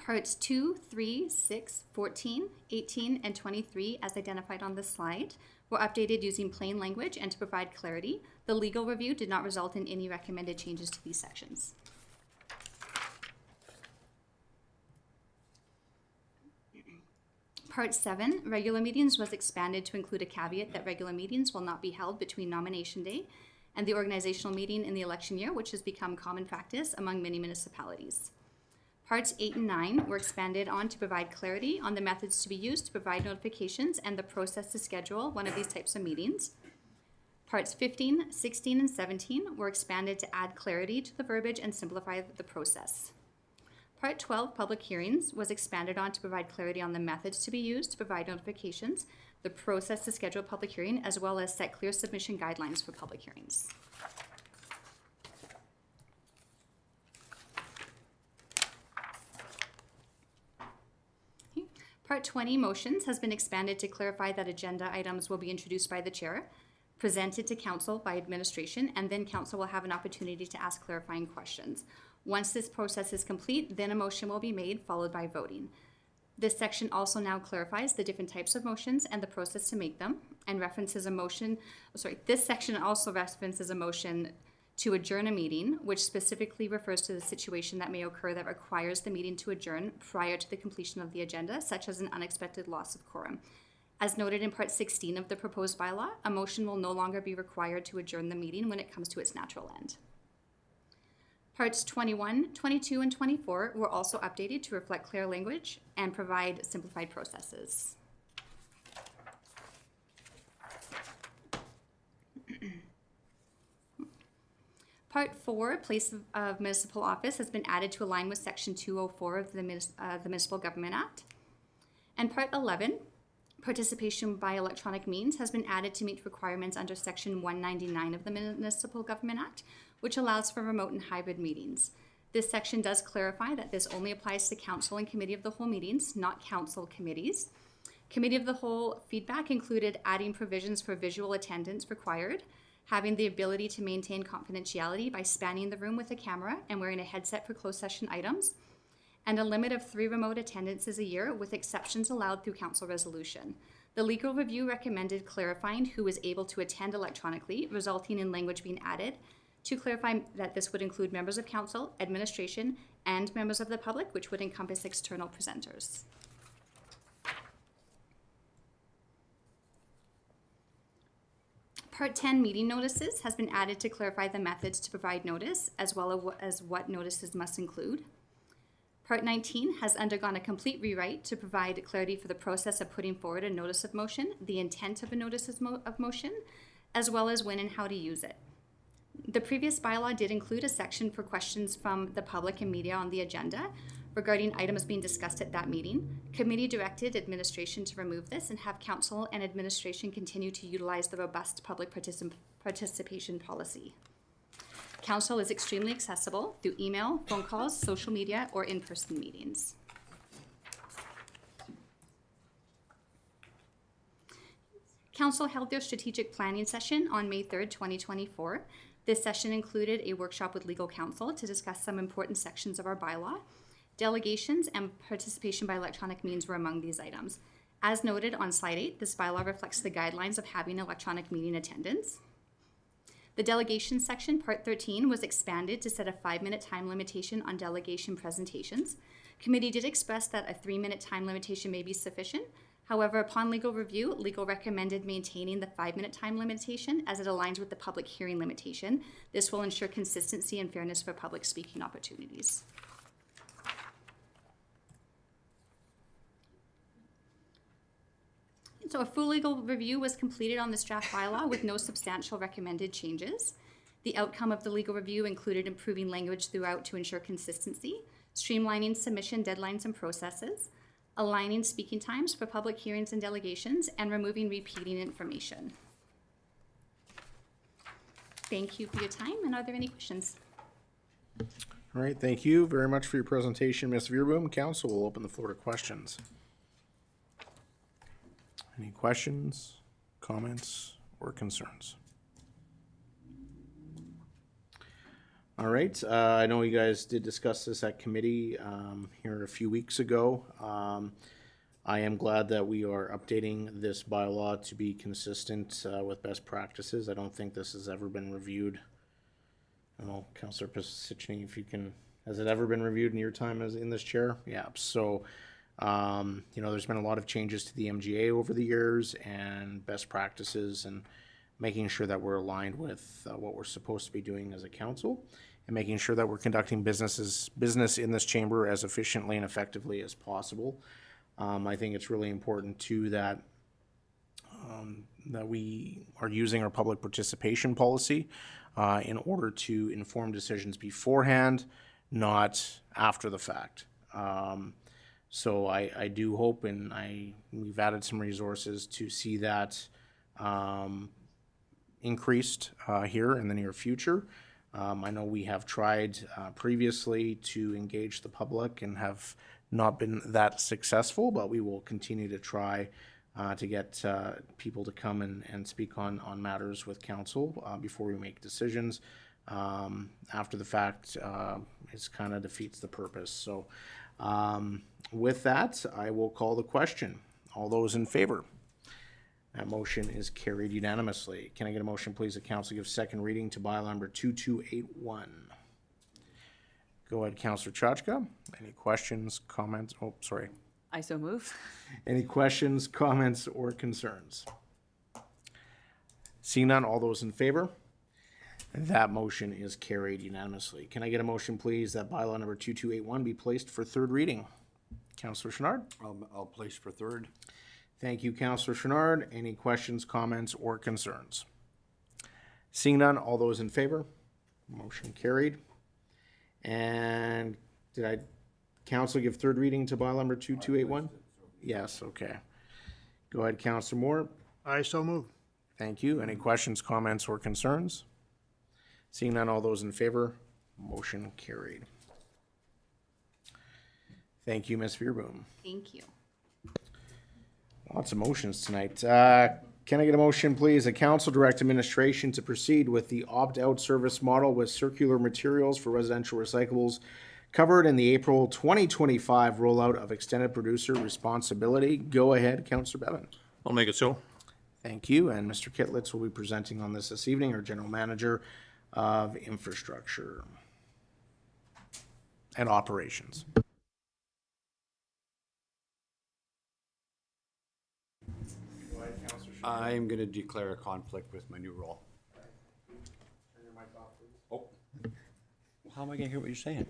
Parts 2, 3, 6, 14, 18, and 23, as identified on this slide, were updated using plain language and to provide clarity. The legal review did not result in any recommended changes to these sections. Part 7, regular meetings, was expanded to include a caveat that regular meetings will not be held between nomination day and the organizational meeting in the election year, which has become common practice among many municipalities. Parts 8 and 9 were expanded on to provide clarity on the methods to be used to provide notifications and the process to schedule one of these types of meetings. Parts 15, 16, and 17 were expanded to add clarity to the verbiage and simplify the process. Part 12, public hearings, was expanded on to provide clarity on the methods to be used to provide notifications, the process to schedule a public hearing, as well as set clear submission guidelines for public hearings. Part 20, motions, has been expanded to clarify that agenda items will be introduced by the chair, presented to council by administration, and then council will have an opportunity to ask clarifying questions. Once this process is complete, then a motion will be made, followed by voting. This section also now clarifies the different types of motions and the process to make them, and references a motion, this section also references a motion to adjourn a meeting, which specifically refers to the situation that may occur that requires the meeting to adjourn prior to the completion of the agenda, such as an unexpected loss of quorum. As noted in Part 16 of the proposed bylaw, a motion will no longer be required to adjourn the meeting when it comes to its natural end. Parts 21, 22, and 24 were also updated to reflect clear language and provide simplified processes. Part 4, Place of Municipal Office, has been added to align with Section 204 of the Municipal Government Act. And Part 11, Participation by electronic means, has been added to meet requirements under Section 199 of the Municipal Government Act, which allows for remote and hybrid meetings. This section does clarify that this only applies to council and committee of the whole meetings, not council committees. Committee of the whole feedback included adding provisions for visual attendance required, having the ability to maintain confidentiality by spanning the room with a camera and wearing a headset for closed session items, and a limit of 3 remote attendances a year with exceptions allowed through council resolution. The legal review recommended clarifying who was able to attend electronically, resulting in language being added to clarify that this would include members of council, administration, and members of the public, which would encompass external presenters. Part 10, meeting notices, has been added to clarify the methods to provide notice, as well as what notices must include. Part 19 has undergone a complete rewrite to provide clarity for the process of putting forward a notice of motion, the intent of a notice of motion, as well as when and how to use it. The previous bylaw did include a section for questions from the public and media on the agenda regarding items being discussed at that meeting. Committee directed administration to remove this and have council and administration continue to utilize the robust public participation policy. Council is extremely accessible through email, phone calls, social media, or in-person meetings. Council held their strategic planning session on May 3rd, 2024. This session included a workshop with legal counsel to discuss some important sections of our bylaw. Delegations and participation by electronic means were among these items. As noted on slide 8, this bylaw reflects the guidelines of having electronic meeting attendance. The delegation section, Part 13, was expanded to set a 5-minute time limitation on delegation presentations. Committee did express that a 3-minute time limitation may be sufficient. However, upon legal review, legal recommended maintaining the 5-minute time limitation as it aligns with the public hearing limitation. This will ensure consistency and fairness for public speaking opportunities. So a full legal review was completed on this draft bylaw with no substantial recommended changes. The outcome of the legal review included improving language throughout to ensure consistency, streamlining submission deadlines and processes, aligning speaking times for public hearings and delegations, and removing repeating information. Thank you for your time, and are there any questions? All right, thank you very much for your presentation, Ms. Veerboom. Council will open the floor to questions. Any questions, comments, or concerns? All right, I know you guys did discuss this at committee here a few weeks ago. I am glad that we are updating this bylaw to be consistent with best practices. I don't think this has ever been reviewed. I don't know, Councillor Pisichny, if you can, has it ever been reviewed in your time as in this chair? Yeah, so you know, there's been a lot of changes to the MGA over the years and best practices and making sure that we're aligned with what we're supposed to be doing as a council and making sure that we're conducting business in this chamber as efficiently and effectively as possible. I think it's really important too that that we are using our public participation policy in order to inform decisions beforehand, not after the fact. So I do hope, and we've added some resources to see that increased here in the near future. I know we have tried previously to engage the public and have not been that successful, but we will continue to try to get people to come and speak on matters with council before we make decisions. After the fact, it kind of defeats the purpose. So with that, I will call the question. All those in favor? That motion is carried unanimously. Can I get a motion, please, that council give second reading to bylaw number 2281? Go ahead, Councillor Chachka. Any questions, comments? Oh, sorry. I so move. Any questions, comments, or concerns? Seeing none, all those in favor? That motion is carried unanimously. Can I get a motion, please, that bylaw number 2281 be placed for third reading? Councillor Chenard? I'll place for third. Thank you, Councillor Chenard. Any questions, comments, or concerns? Seeing none, all those in favor? Motion carried. And did council give third reading to bylaw number 2281? Yes, okay. Go ahead, Councillor Moore. I so move. Thank you. Any questions, comments, or concerns? Seeing none, all those in favor? Motion carried. Thank you, Ms. Veerboom. Thank you. Lots of motions tonight. Can I get a motion, please? The council direct administration to proceed with the opt-out service model with circular materials for residential recyclables covered in the April 2025 rollout of extended producer responsibility. Go ahead, Councillor Bevan. I'll make it so. Thank you. And Mr. Kitlitz will be presenting on this evening, our General Manager of Infrastructure and Operations. I'm going to declare a conflict with my new role. Oh. How am I going to hear what you're saying?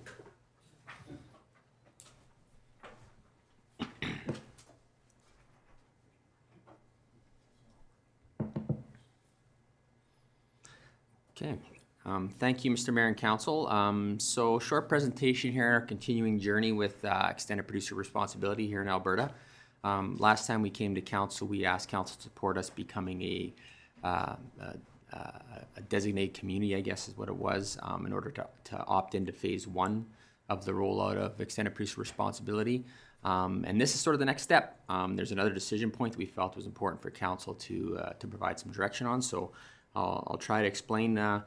Okay. Thank you, Mr. Mayor and Council. So short presentation here, our continuing journey with extended producer responsibility here in Alberta. Last time we came to council, we asked council to support us becoming a designated community, I guess is what it was, in order to opt into phase one of the rollout of extended producer responsibility. And this is sort of the next step. There's another decision point that we felt was important for council to provide some direction on. So I'll try to explain the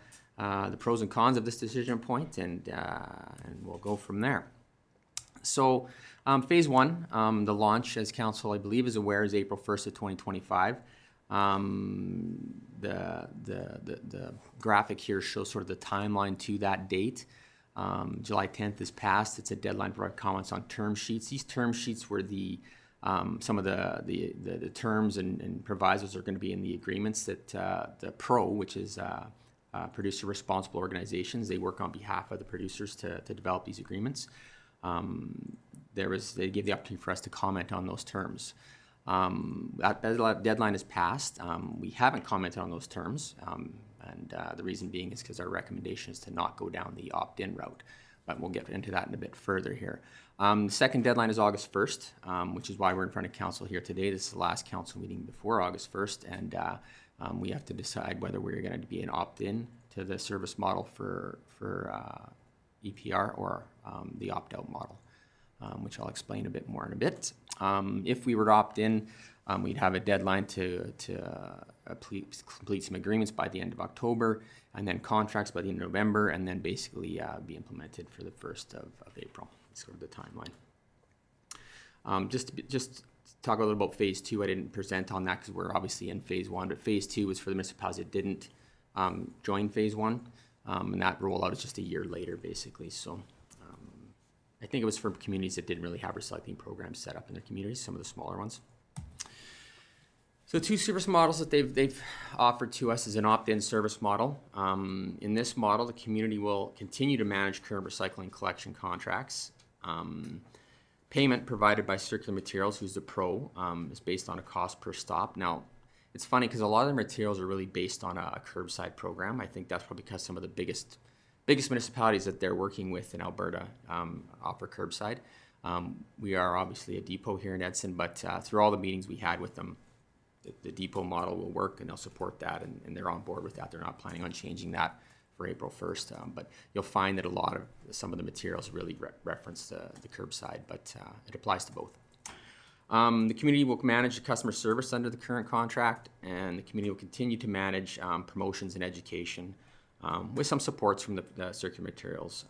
pros and cons of this decision point, and we'll go from there. So phase one, the launch, as council I believe is aware, is April 1st of 2025. The graphic here shows sort of the timeline to that date. July 10th is passed. It's a deadline to provide comments on term sheets. These term sheets were some of the terms and provisos are going to be in the agreements that the PRO, which is producer responsible organizations, they work on behalf of the producers to develop these agreements. They gave the opportunity for us to comment on those terms. That deadline is passed. We haven't commented on those terms, and the reason being is because our recommendation is to not go down the opt-in route, but we'll get into that in a bit further here. The second deadline is August 1st, which is why we're in front of council here today. This is the last council meeting before August 1st, and we have to decide whether we're going to be an opt-in to the service model for EPR or the opt-out model, which I'll explain a bit more in a bit. If we were to opt in, we'd have a deadline to complete some agreements by the end of October, and then contracts by the end of November, and then basically be implemented for the 1st of April. That's sort of the timeline. Just to talk a little about phase two, I didn't present on that because we're obviously in phase one, but phase two is for the municipalities that didn't join phase one, and that rollout is just a year later, basically. So I think it was for communities that didn't really have recycling programs set up in their communities, some of the smaller ones. So two service models that they've offered to us is an opt-in service model. In this model, the community will continue to manage current recycling collection contracts. Payment provided by Circular Materials, who's the pro, is based on a cost per stop. Now, it's funny because a lot of the materials are really based on a curbside program. I think that's probably because some of the biggest municipalities that they're working with in Alberta offer curbside. We are obviously a depot here in Edson, but through all the meetings we had with them, the depot model will work and they'll support that, and they're on board with that. They're not planning on changing that for April 1st, but you'll find that some of the materials really reference the curbside, but it applies to both. The community will manage the customer service under the current contract, and the community will continue to manage promotions and education with some supports from the Circular Materials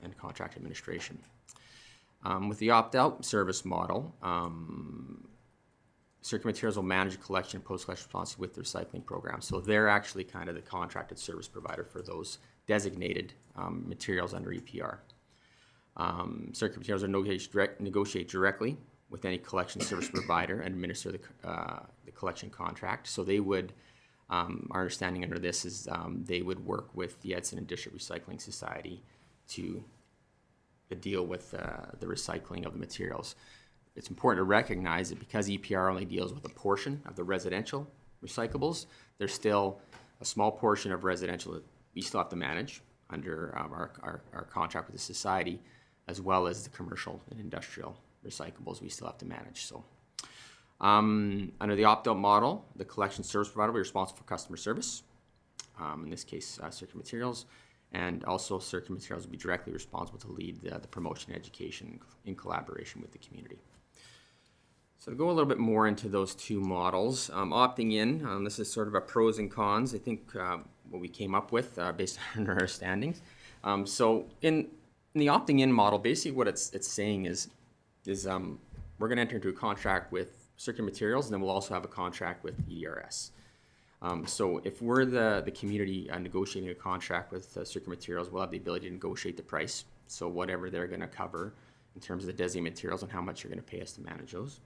and contract administration. With the opt-out service model, Circular Materials will manage the collection and post-collection response with the recycling program. So they're actually kind of the contracted service provider for those designated materials under EPR. Circular Materials are negotiate directly with any collection service provider and administer the collection contract. So they would, our understanding under this is they would work with the Edson and District Recycling Society to deal with the recycling of the materials. It's important to recognize that because EPR only deals with a portion of the residential recyclables, there's still a small portion of residential that we still have to manage under our contract with the society, as well as the commercial and industrial recyclables we still have to manage. So under the opt-out model, the collection service provider will be responsible for customer service, in this case Circular Materials, and also Circular Materials will be directly responsible to lead the promotion and education in collaboration with the community. So to go a little bit more into those two models, opting in, this is sort of a pros and cons, I think what we came up with based on our understandings. So in the opting in model, basically what it's saying is we're going to enter into a contract with Circular Materials, and then we'll also have a contract with EDRS. So if we're the community negotiating a contract with Circular Materials, we'll have the ability to negotiate the price. So whatever they're going to cover in terms of the designated materials and how much you're going to pay us to manage those.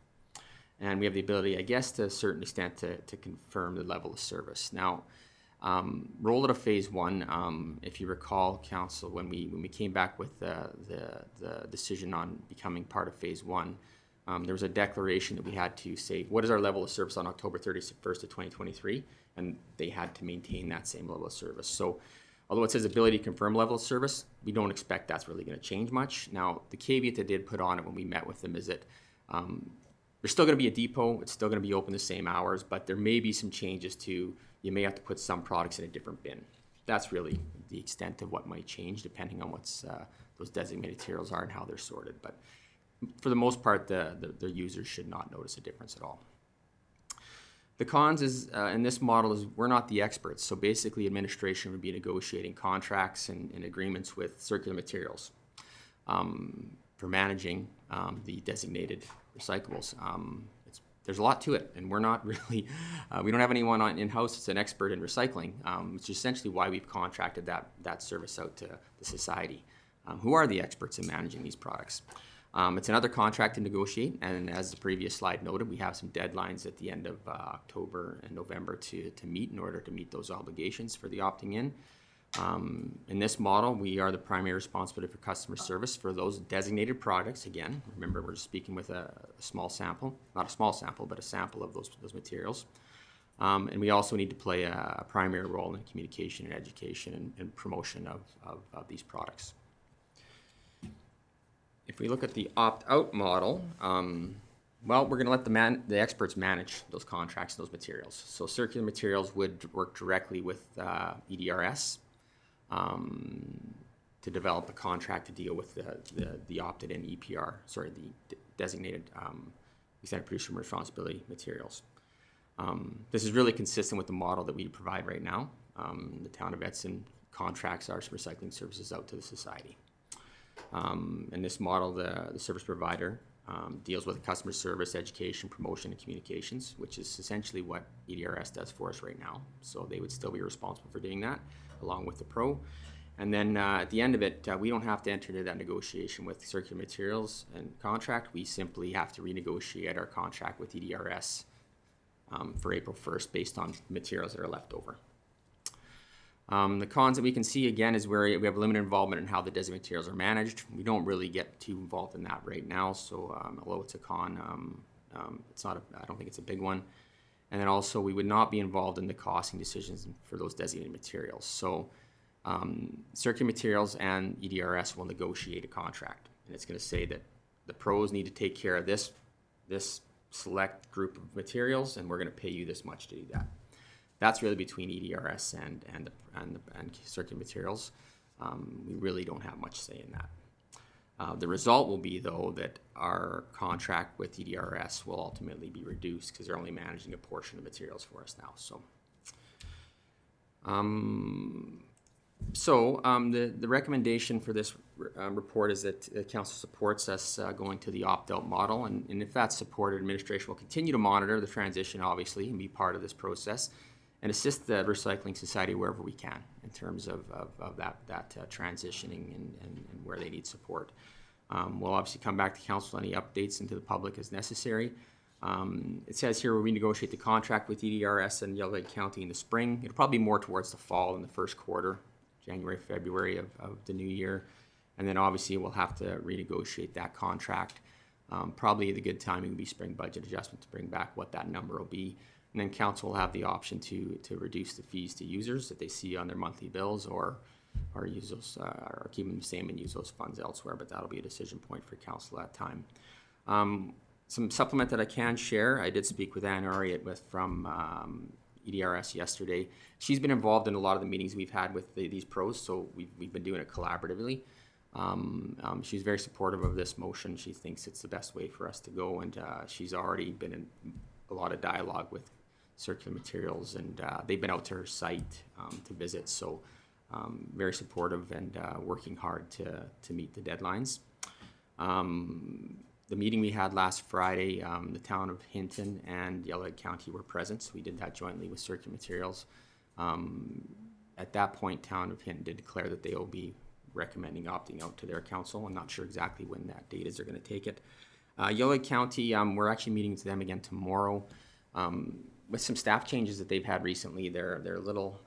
And we have the ability, I guess, to a certain extent to confirm the level of service. Now, roll it of phase one. If you recall, Council, when we came back with the decision on becoming part of phase one, there was a declaration that we had to say, what is our level of service on October 31st of 2023? And they had to maintain that same level of service. So although it says ability to confirm level of service, we don't expect that's really going to change much. Now, the caveat they did put on it when we met with them is that there's still going to be a depot. It's still going to be open the same hours, but there may be some changes to, you may have to put some products in a different bin. That's really the extent of what might change depending on what's those designated materials are and how they're sorted. But for the most part, the users should not notice a difference at all. The cons is, in this model is we're not the experts. So basically administration would be negotiating contracts and agreements with Circular Materials for managing the designated recyclables. There's a lot to it, and we're not really, we don't have anyone in-house that's an expert in recycling, which is essentially why we've contracted that service out to the society, who are the experts in managing these products. It's another contract to negotiate, and as the previous slide noted, we have some deadlines at the end of October and November to meet in order to meet those obligations for the opting in. In this model, we are the primary responsibility for customer service for those designated products. Again, remember we're speaking with a small sample, not a small sample, but a sample of those materials. And we also need to play a primary role in communication and education and promotion of these products. If we look at the opt-out model, well, we're going to let the experts manage those contracts and those materials. So Circular Materials would work directly with EDRS to develop a contract to deal with the opted-in EPR, sorry, the designated extended producer responsibility materials. This is really consistent with the model that we provide right now. The town of Edson contracts our recycling services out to the society. In this model, the service provider deals with customer service, education, promotion, and communications, which is essentially what EDRS does for us right now. So they would still be responsible for doing that, along with the pro. And then at the end of it, we don't have to enter into that negotiation with Circular Materials and contract. We simply have to renegotiate our contract with EDRS for April 1st based on materials that are left over. The cons that we can see, again, is where we have limited involvement in how the designated materials are managed. We don't really get too involved in that right now, so although it's a con, it's not I don't think it's a big one. And then also, we would not be involved in the costing decisions for those designated materials. So Circular Materials and EDRS will negotiate a contract, and it's going to say that the pros need to take care of this select group of materials, and we're going to pay you this much to do that. That's really between EDRS and Circular Materials. We really don't have much say in that. The result will be, though, that our contract with EDRS will ultimately be reduced because they're only managing a portion of materials for us now. So, The recommendation for this report is that the council supports us going to the opt-out model, and if that's supported, administration will continue to monitor the transition, obviously, and be part of this process, and assist the Recycling Society wherever we can in terms of that transitioning and where they need support. We'll obviously come back to council any updates into the public as necessary. It says here we'll renegotiate the contract with EDRS and Yellowhead County in the spring. It'll probably be more towards the fall in the first quarter, January, February of the new year. And then obviously we'll have to renegotiate that contract. Probably the good timing would be spring budget adjustment to bring back what that number will be. And then council will have the option to reduce the fees to users that they see on their monthly bills or use those, or keep them the same and use those funds elsewhere, but that'll be a decision point for council at that time. Some supplement that I can share, I did speak with Ann Ariat from EDRS yesterday. She's been involved in a lot of the meetings we've had with these pros, so we've been doing it collaboratively. She's very supportive of this motion. She thinks it's the best way for us to go, and she's already been in a lot of dialogue with Circular Materials, and they've been out to her site to visit, so very supportive and working hard to meet the deadlines. The meeting we had last Friday, the town of Hinton and Yellowhead County were present, so we did that jointly with Circular Materials. At that point, town of Hinton did declare that they will be recommending opting out to their council. I'm not sure exactly when that date is they're going to take it. Yellowhead County, we're actually meeting with them again tomorrow. With some staff changes that they've had recently, they're a little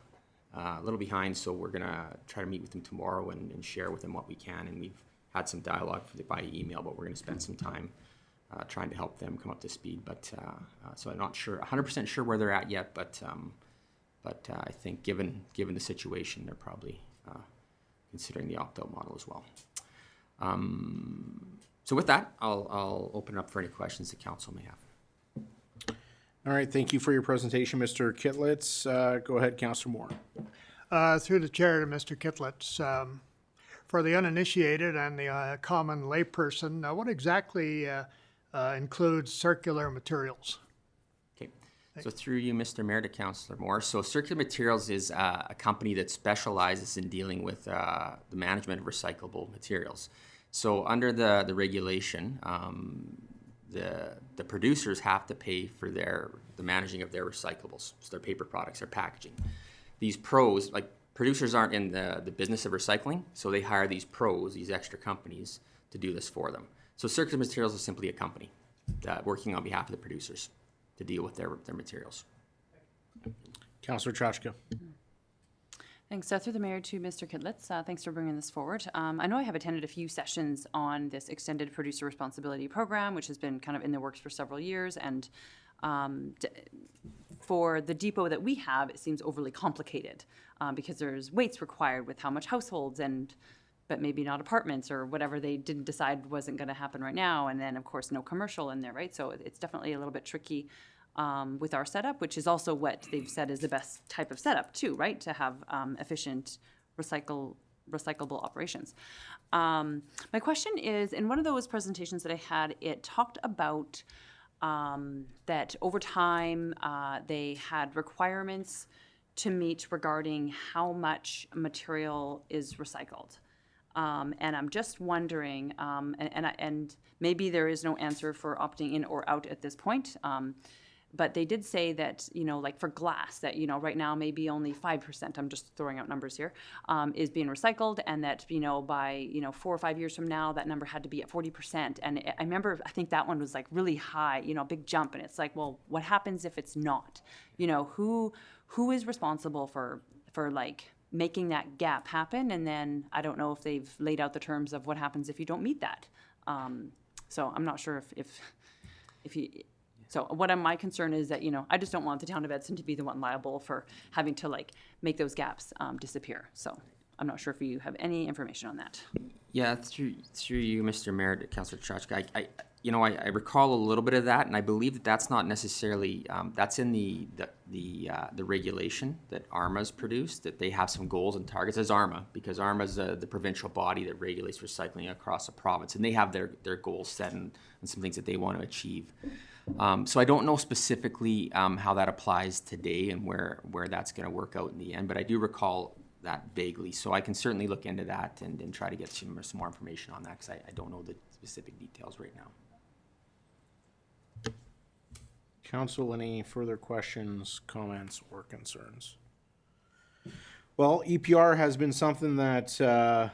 behind, so we're going to try to meet with them tomorrow and share with them what we can. And we've had some dialogue by email, but we're going to spend some time trying to help them come up to speed. But so I'm not sure, 100% sure where they're at yet, but I think given the situation, they're probably considering the opt-out model as well. So with that, I'll open it up for any questions the council may have. All right, thank you for your presentation, Mr. Kitlitz. Go ahead, Councillor Moore. Through the chair to Mr. Kitlitz. For the uninitiated and the common layperson, what exactly includes Circular Materials? Okay, so through you, Mr. Mayor, to Councillor Moore. So Circular Materials is a company that specializes in dealing with the management of recyclable materials. So under the regulation, the producers have to pay for the managing of their recyclables, so their paper products, their packaging. These pros, like producers aren't in the business of recycling, so they hire these pros, these extra companies, to do this for them. So Circular Materials is simply a company working on behalf of the producers to deal with their materials. Councillor Trashka. Thanks. Through the mayor to Mr. Kitlitz. Thanks for bringing this forward. I know I have attended a few sessions on this extended producer responsibility program, which has been kind of in the works for several years. And for the depot that we have, it seems overly complicated because there's weights required with how much households but maybe not apartments or whatever they didn't decide wasn't going to happen right now. And then, of course, no commercial in there, right? So it's definitely a little bit tricky with our setup, which is also what they've said is the best type of setup too, right? To have efficient recyclable operations. My question is, in one of those presentations that I had, it talked about that over time they had requirements to meet regarding how much material is recycled. And I'm just wondering, and maybe there is no answer for opting in or out at this point, but they did say that, like for glass, that, right now maybe only 5%, I'm just throwing out numbers here, is being recycled, and that, by, 4 or 5 years from now, that number had to be at 40%. And I remember, I think that one was like really high, a big jump. And it's like, well, what happens if it's not? Who is responsible for like making that gap happen? And then I don't know if they've laid out the terms of what happens if you don't meet that. So I'm not sure if you. So my concern is that, I just don't want the town of Edson to be the one liable for having to like make those gaps disappear. So I'm not sure if you have any information on that. Yeah, through you, Mr. Mayor, Councillor Trashka, I recall a little bit of that, and I believe that that's not necessarily that's in the regulation that ARMA's produced, that they have some goals and targets as ARMA, because ARMA is the provincial body that regulates recycling across the province, and they have their goals set and some things that they want to achieve. So I don't know specifically how that applies today and where that's going to work out in the end, but I do recall that vaguely. So I can certainly look into that and try to get some more information on that, because I don't know the specific details right now. Council, any further questions, comments, or concerns? Well, EPR has been something that the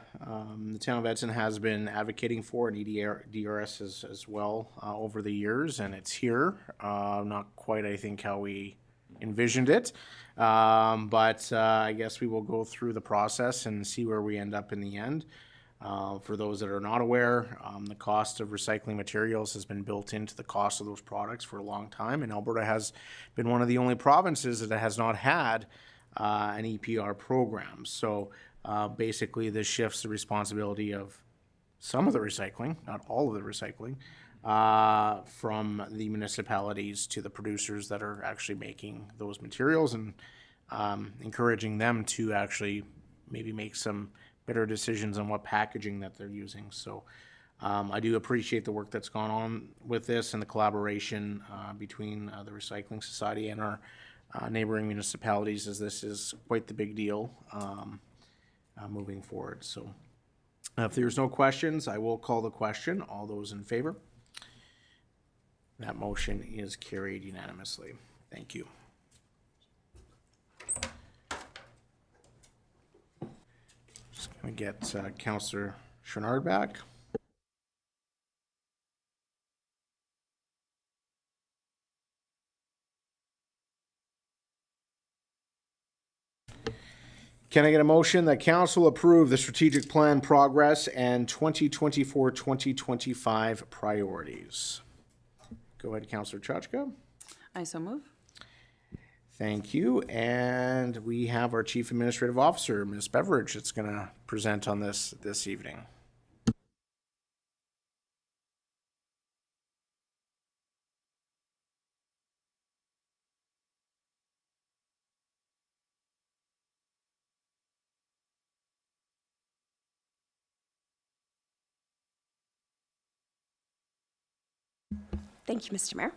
town of Edson has been advocating for, and DRS as well over the years, and it's here. Not quite, I think, how we envisioned it, but I guess we will go through the process and see where we end up in the end. For those that are not aware, the cost of recycling materials has been built into the cost of those products for a long time, and Alberta has been one of the only provinces that has not had an EPR program. So basically this shifts the responsibility of some of the recycling, not all of the recycling, from the municipalities to the producers that are actually making those materials, and encouraging them to actually maybe make some better decisions on what packaging that they're using. So I do appreciate the work that's gone on with this and the collaboration between the Recycling Society and our neighboring municipalities, as this is quite the big deal moving forward. So if there's no questions, I will call the question. All those in favor? That motion is carried unanimously. Thank you. Just going to get Councillor Chouinard back. Can I get a motion that council approve the strategic plan progress and 2024-2025 priorities? Go ahead, Councillor Chachka. I so move. Thank you. And we have our Chief Administrative Officer, Ms. Beveridge, that's going to present on this evening. Thank you, Mr. Mayor.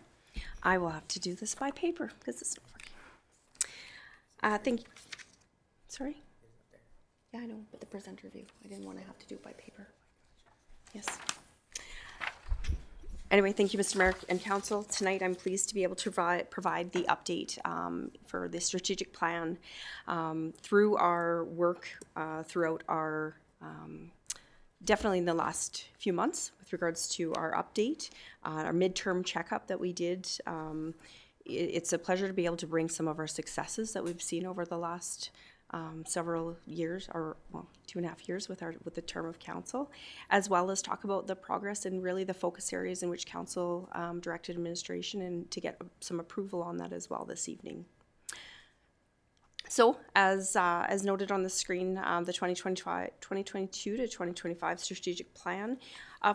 I will have to do this by paper because it's not working. Sorry? Yeah, I know, but the presenter view. I didn't want to have to do it by paper. Yes. Anyway, thank you, Mr. Mayor and Council. Tonight, I'm pleased to be able to provide the update for the strategic plan through our work throughout our definitely in the last few months with regards to our update, our midterm checkup that we did. It's a pleasure to be able to bring some of our successes that we've seen over the last several years, or well, 2.5 years with the term of council, as well as talk about the progress and really the focus areas in which council directed administration, and to get some approval on that as well this evening. So, as noted on the screen, the 2022 to 2025 strategic plan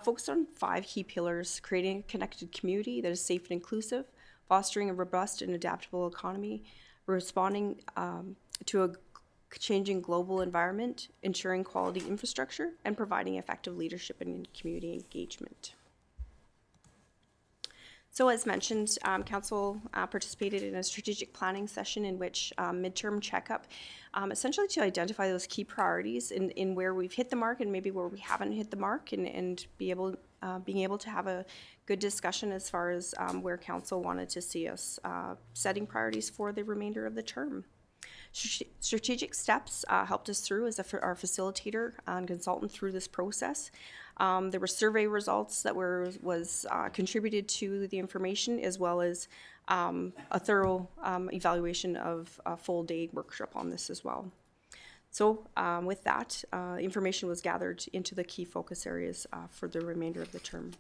focused on 5 key pillars: creating a connected community that is safe and inclusive, fostering a robust and adaptable economy, responding to a changing global environment, ensuring quality infrastructure, and providing effective leadership and community engagement. So as mentioned, Council participated in a strategic planning session in which midterm checkup, essentially to identify those key priorities in where we've hit the mark and maybe where we haven't hit the mark, and being able to have a good discussion as far as where Council wanted to see us setting priorities for the remainder of the term. Strategic Steps helped us through as our facilitator and consultant through this process. There were survey results that was contributed to the information, as well as a thorough evaluation of a full day workshop on this as well. So with that, information was gathered into the key focus areas for the remainder of the term.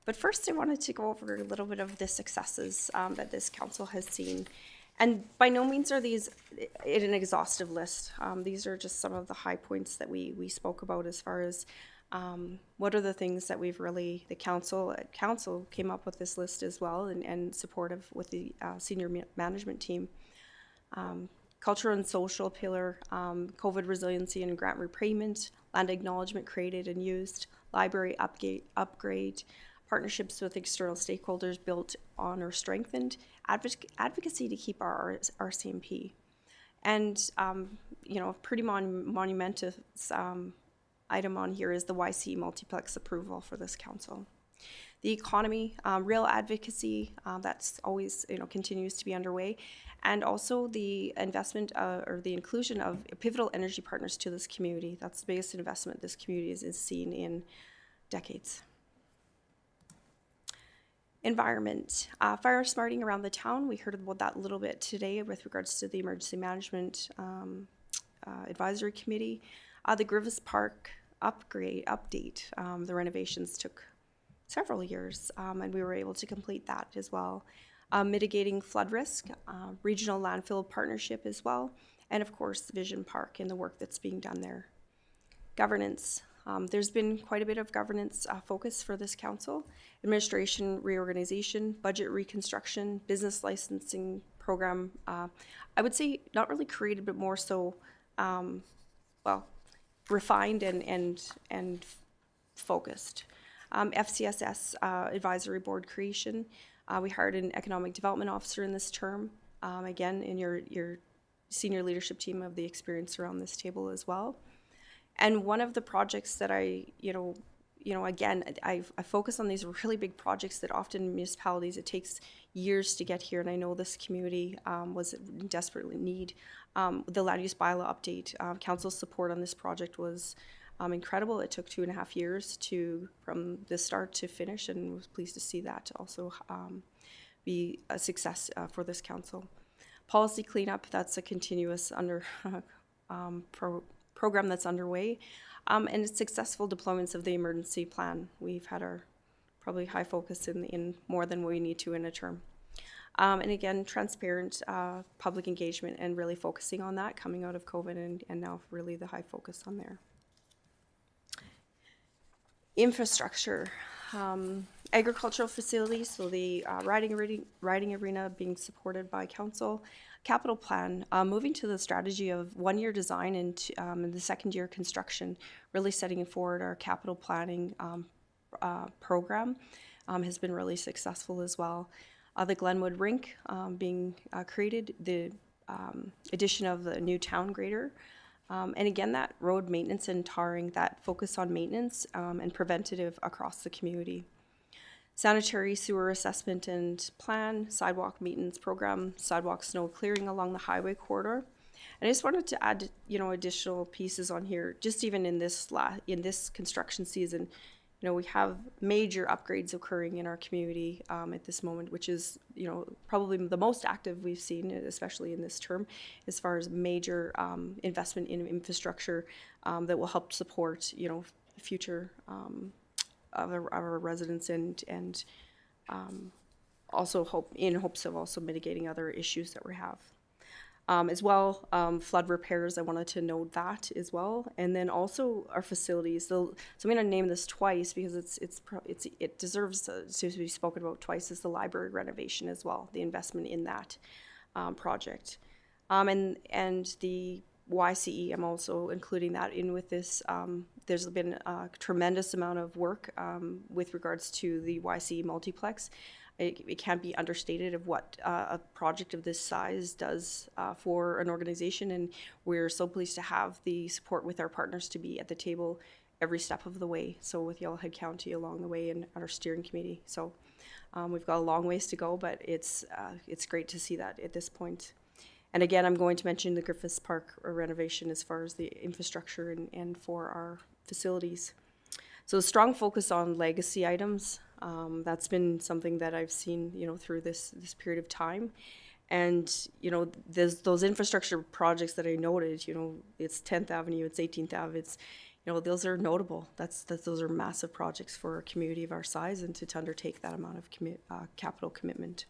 But first, I wanted to go over a little bit of the successes that this council has seen. And by no means are these an exhaustive list. These are just some of the high points that we spoke about as far as what are the things that we've really, the council came up with this list as well, and supportive with the senior management team. Cultural and social pillar, COVID resiliency and grant repayment, land acknowledgement created and used, library upgrade, partnerships with external stakeholders built on or strengthened, advocacy to keep our RCMP, And, you know, a pretty monumentous item on here is the YC multiplex approval for this council. The economy, real advocacy, that's always, you know, continues to be underway. And also the investment or the inclusion of pivotal energy partners to this community. That's the biggest investment this community is seen in decades. Environment, fire smarting around the town. We heard about that a little bit today with regards to the Emergency Management Advisory Committee. The Griffiths Park update, the renovations took several years, and we were able to complete that as well. Mitigating flood risk, regional landfill partnership as well, and of course Vision Park and the work that's being done there. Governance, there's been quite a bit of governance focus for this council. Administration reorganization, budget reconstruction, business licensing program, I would say not really created, but more so, well, refined and focused. FCSS advisory board creation. We hired an economic development officer in this term. Again, in your senior leadership team of the experience around this table as well. And one of the projects that again, I focus on these really big projects that often municipalities, it takes years to get here. And I know this community was in desperately need. The land use bylaw update, council's support on this project was incredible. It took 2.5 years from the start to finish, and was pleased to see that also be a success for this council. Policy cleanup, that's a continuous program that's underway, and it's successful deployments of the emergency plan. We've had our probably high focus in more than we need to in a term. And again, transparent public engagement and really focusing on that coming out of COVID and now really the high focus on there. Infrastructure, agricultural facilities, so the riding arena being supported by council, capital plan, moving to the strategy of 1-year design and the 2nd year construction, really setting forward our capital planning program has been really successful as well. The Glenwood Rink being created, the addition of the new town grader, and again, that road maintenance and tarring, that focus on maintenance and preventative across the community. Sanitary sewer assessment and plan, sidewalk maintenance program, sidewalk snow clearing along the highway corridor. And I just wanted to add, additional pieces on here, just even in this construction season. We have major upgrades occurring in our community at this moment, which is, probably the most active we've seen, especially in this term, as far as major investment in infrastructure that will help support, future of our residents and also hopes of also mitigating other issues that we have. As well, flood repairs, I wanted to note that as well. And then also our facilities. So I'm going to name this twice because it deserves to be spoken about twice, is the library renovation as well, the investment in that project. And the YCE, I'm also including that in with this. There's been a tremendous amount of work with regards to the YCE multiplex. It can't be understated of what a project of this size does for an organization, and we're so pleased to have the support with our partners to be at the table every step of the way. So with Yellowhead County along the way and our steering committee. So we've got a long ways to go, but it's great to see that at this point. And again, I'm going to mention the Griffiths Park renovation as far as the infrastructure and for our facilities. So a strong focus on legacy items. That's been something that I've seen, through this period of time. And, there's those infrastructure projects that I noted, it's 10th Avenue, it's 18th Ave, it's, those are notable. Those are massive projects for a community of our size and to undertake that amount of capital commitment.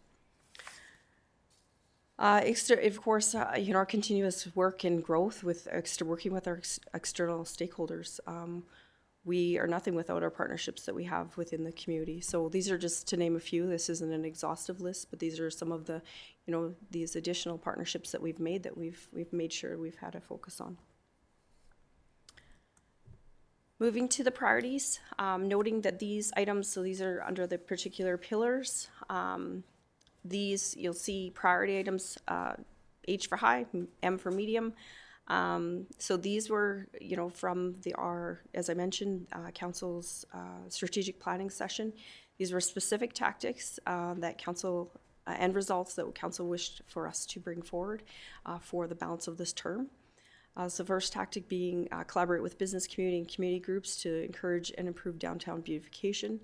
Of course, our continuous work and growth with working with our external stakeholders. We are nothing without our partnerships that we have within the community. So these are just to name a few. This isn't an exhaustive list, but these are some of the, these additional partnerships that we've made that we've made sure we've had a focus on. Moving to the priorities, noting that these items, so these are under the particular pillars. These, you'll see priority items, H for high, M for medium. So these were, from as I mentioned, council's strategic planning session. These were specific tactics that council and results that council wished for us to bring forward for the balance of this term. So the first tactic being collaborate with business community and community groups to encourage and improve downtown beautification.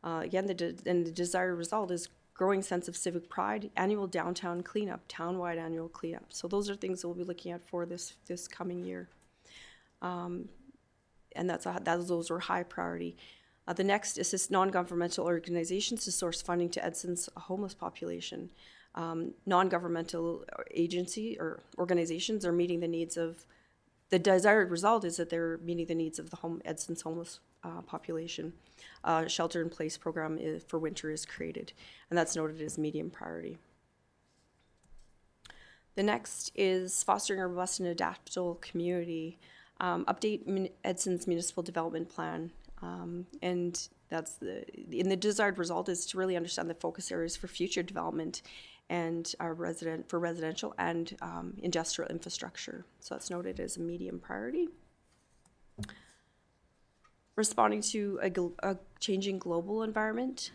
Again, the desired result is growing sense of civic pride, annual downtown cleanup, townwide annual cleanup. So those are things that we'll be looking at for this coming year. And those are high priority. The next assist non-governmental organizations to source funding to Edson's homeless population. Non-governmental agency or organizations are meeting the needs of, the desired result is that they're meeting the needs of the Edson's homeless population. Shelter in place program for winter is created, and that's noted as medium priority. The next is fostering a robust and adaptable community. Update Edson's municipal development plan, and that's the desired result is to really understand the focus areas for future development and for residential and industrial infrastructure. So that's noted as a medium priority. Responding to a changing global environment,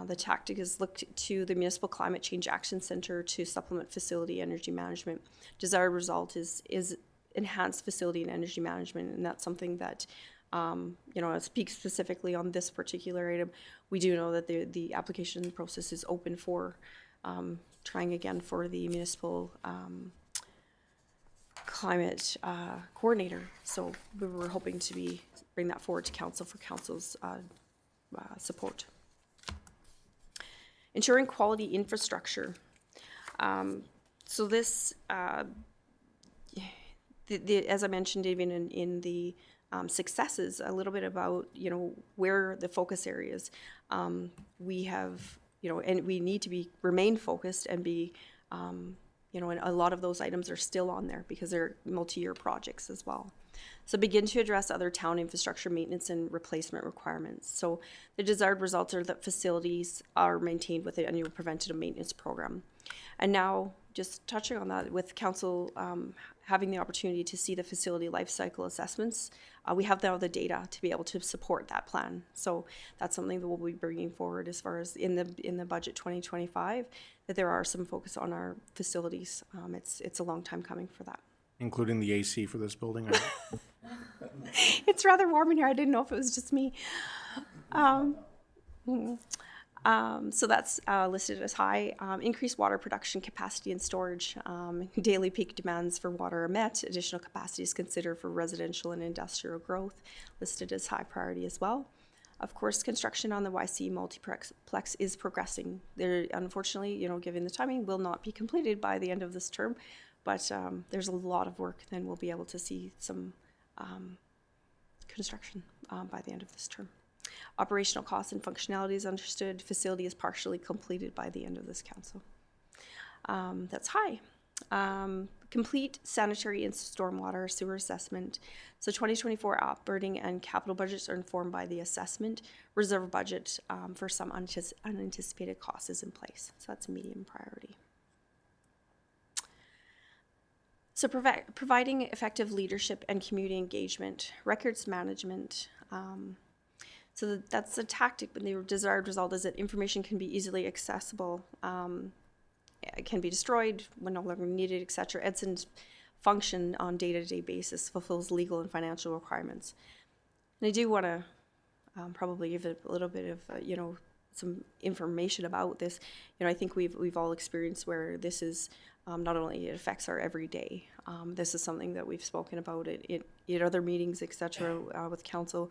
the tactic is looked to the Municipal Climate Change Action Center to supplement facility energy management. Desired result is enhanced facility and energy management, and that's something that I speak specifically on this particular item. We do know that the application process is open for trying again for the municipal climate coordinator. So we were hoping to bring that forward to council for council's support. Ensuring quality infrastructure. So this, as I mentioned, even in the successes, a little bit about, where the focus areas. We have, and we need to remain focused and be, and a lot of those items are still on there because they're multi-year projects as well. So begin to address other town infrastructure maintenance and replacement requirements. So the desired results are that facilities are maintained with the annual preventative maintenance program. And now, just touching on that, with council having the opportunity to see the facility life cycle assessments, we have now the data to be able to support that plan. So that's something that we'll be bringing forward as far as in the budget 2025, that there are some focus on our facilities. It's a long time coming for that. Including the AC for this building. It's rather warm in here. I didn't know if it was just me. So that's listed as high. Increased water production capacity and storage. Daily peak demands for water are met. Additional capacity is considered for residential and industrial growth, listed as high priority as well. Of course, construction on the YC multiplex is progressing. There, unfortunately, given the timing, will not be completed by the end of this term, but there's a lot of work. Then we'll be able to see some construction by the end of this term. Operational costs and functionality is understood. Facility is partially completed by the end of this council. That's high. Complete sanitary and stormwater sewer assessment. So 2024 operating and capital budgets are informed by the assessment. Reserve budget for some unanticipated costs is in place. So that's a medium priority. So providing effective leadership and community engagement, records management. So that's a tactic, but the desired result is that information can be easily accessible. It can be destroyed when no longer needed, etc. Edson's function on day-to-day basis fulfills legal and financial requirements. And I do want to probably give it a little bit of, some information about this. I think we've all experienced where this is not only it affects our everyday. This is something that we've spoken about at other meetings, etc., with council.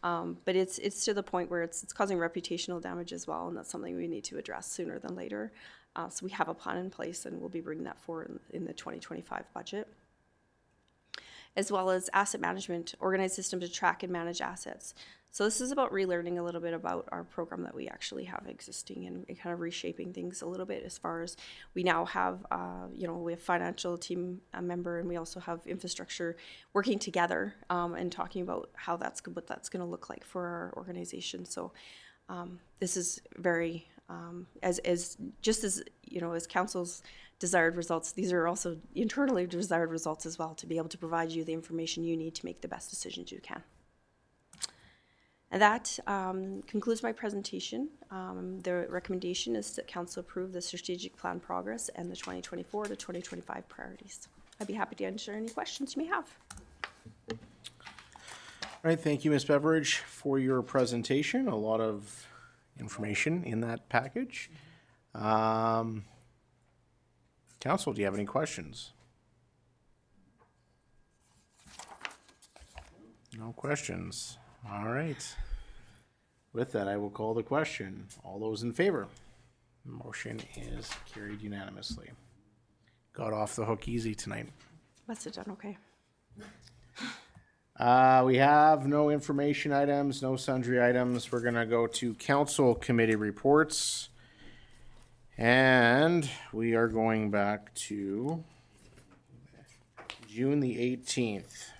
But it's to the point where it's causing reputational damage as well, and that's something we need to address sooner than later. So we have a plan in place, and we'll be bringing that forward in the 2025 budget. As well as asset management, organized system to track and manage assets. So this is about relearning a little bit about our program that we actually have existing and kind of reshaping things a little bit as far as we now have, we have financial team member, and we also have infrastructure working together and talking about how what that's going to look like for our organization. So this is very, as council's desired results. These are also internally desired results as well, to be able to provide you the information you need to make the best decisions you can. And that concludes my presentation. The recommendation is that council approve the strategic plan progress and the 2024 to 2025 priorities. I'd be happy to answer any questions you may have. All right, thank you, Ms. Beveridge, for your presentation. A lot of information in that package. Council, do you have any questions? No questions. All right. With that, I will call the question. All those in favor? Motion is carried unanimously. Got off the hook easy tonight. Must have done okay. We have no information items, no sundry items. We're gonna go to council committee reports. And we are going back to June the 18th.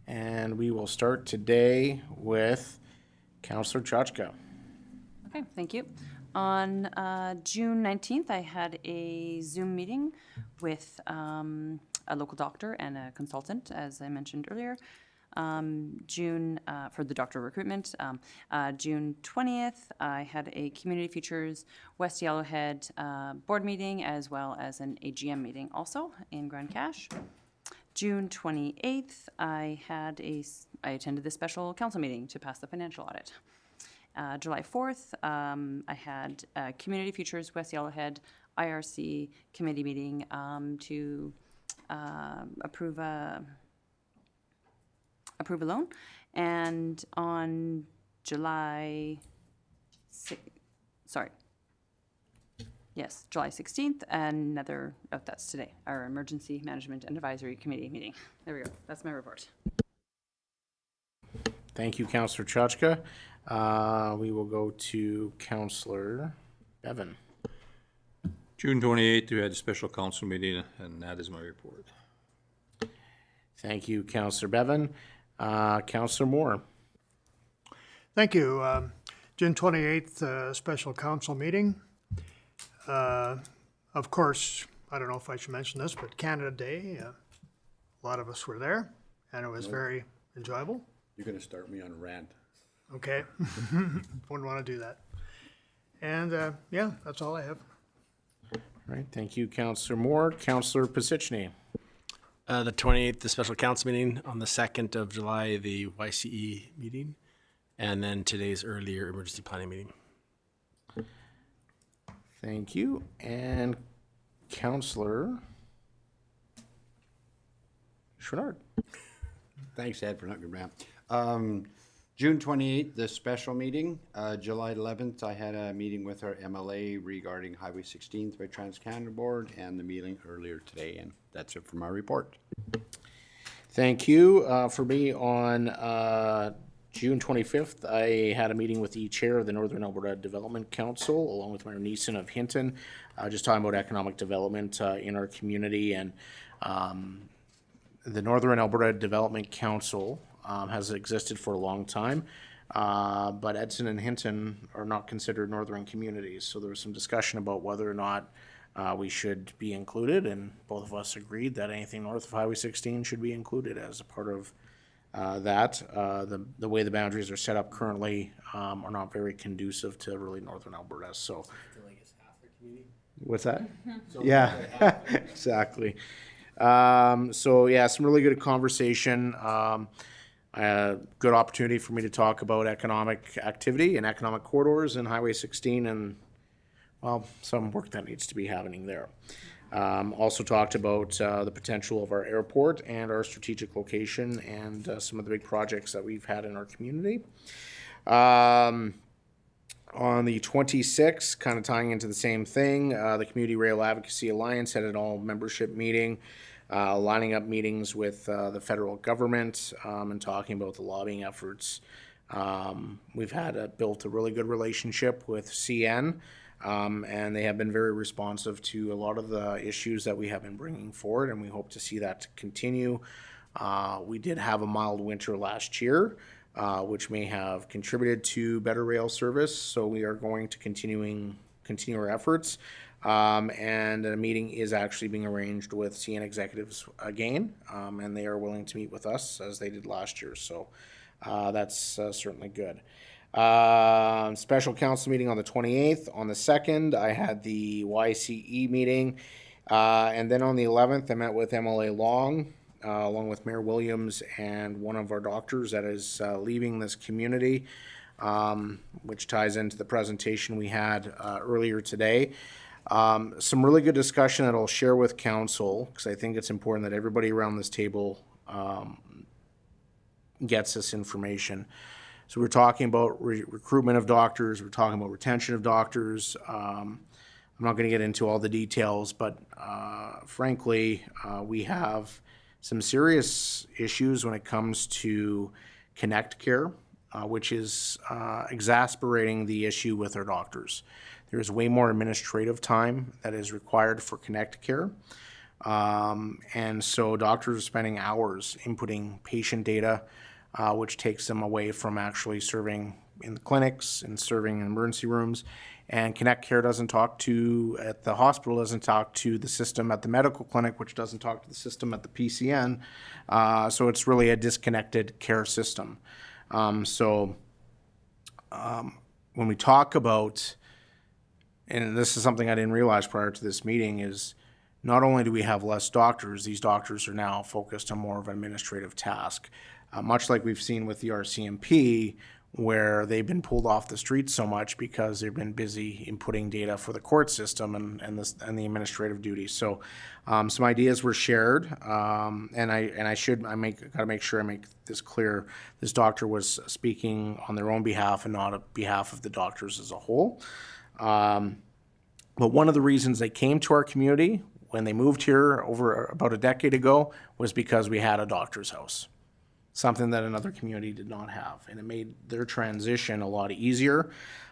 And we will start today with Councillor Chachka. Okay, thank you. On June 19th, I had a Zoom meeting with a local doctor and a consultant, as I mentioned earlier. June, for the doctor recruitment. June 20th, I had a Community Futures West Yellowhead board meeting, as well as an AGM meeting also in Grand Cache. June 28th, I attended the special council meeting to pass the financial audit. July 4th, I had Community Futures West Yellowhead IRC committee meeting to approve a loan. And on July 16th, another, that's today, our Emergency Management and Advisory Committee meeting. There we go. That's my report. Thank you, Councillor Chachka. We will go to Councillor Bevan. June 28th, we had a special council meeting, and that is my report. Thank you, Councillor Bevan. Councillor Moore. Thank you. June 28th, special council meeting. Of course, I don't know if I should mention this, but Canada Day, a lot of us were there, and it was very enjoyable. You're gonna start me on a rant. Okay. Wouldn't want to do that. And yeah, that's all I have. All right, thank you, Councillor Moore. Councillor Pisichny. The 28th, the special council meeting. On the 2nd of July, the YCE meeting. And then today's earlier emergency planning meeting. Thank you. And Councillor Chouinard. Thanks, Ed, for not your rant. June 28th, the special meeting. July 11th, I had a meeting with our MLA regarding Highway 16th by Trans-Canada Board, and the meeting earlier today, and that's it for my report. Thank you. For me, on June 25th, I had a meeting with the chair of the Northern Alberta Development Council, along with Mayor Neeson of Hinton, just talking about economic development in our community. And the Northern Alberta Development Council has existed for a long time, but Edson and Hinton are not considered northern communities. So there was some discussion about whether or not we should be included, and both of us agreed that anything north of Highway 16 should be included as a part of that. The way the boundaries are set up currently are not very conducive to really northern Alberta. So, what's that? Yeah, exactly. So yeah, some really good conversation. Good opportunity for me to talk about economic activity and economic corridors in Highway 16 and, well, some work that needs to be happening there. Also talked about the potential of our airport and our strategic location and some of the big projects that we've had in our community. On the 26th, kind of tying into the same thing, the Community Rail Advocacy Alliance had an all-membership meeting, lining up meetings with the federal government and talking about the lobbying efforts. We've had built a really good relationship with CN, and they have been very responsive to a lot of the issues that we have been bringing forward, and we hope to see that continue. We did have a mild winter last year, which may have contributed to better rail service, so we are going to continue continue our efforts. And a meeting is actually being arranged with CN executives again, and they are willing to meet with us as they did last year. So that's certainly good. Special council meeting on the 28th. On the 2nd, I had the YCE meeting. And then on the 11th, I met with MLA Long, along with Mayor Williams and one of our doctors that is leaving this community, which ties into the presentation we had earlier today. Some really good discussion that I'll share with council, because I think it's important that everybody around this table gets this information. So we're talking about recruitment of doctors, we're talking about retention of doctors. I'm not going to get into all the details, but frankly, we have some serious issues when it comes to Connect Care, which is exasperating the issue with our doctors. There's way more administrative time that is required for Connect Care. And so doctors are spending hours inputting patient data, which takes them away from actually serving in the clinics and serving in emergency rooms. And Connect Care doesn't talk to, at the hospital, doesn't talk to the system at the medical clinic, which doesn't talk to the system at the PCN. So it's really a disconnected care system. When we talk about, and this is something I didn't realize prior to this meeting, is not only do we have less doctors, these doctors are now focused on more of an administrative task. Much like we've seen with the RCMP, where they've been pulled off the street so much because they've been busy inputting data for the court system and the administrative duties. So some ideas were shared, and I gotta make sure I make this clear. This doctor was speaking on their own behalf and not on behalf of the doctors as a whole. But one of the reasons they came to our community when they moved here over about a decade ago was because we had a doctor's house, something that another community did not have, and it made their transition a lot easier.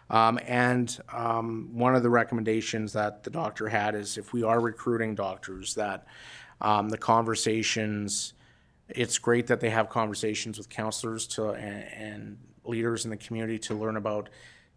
One of the recommendations that the doctor had is if we are recruiting doctors, that the conversations, it's great that they have conversations with counselors and leaders in the community to learn about,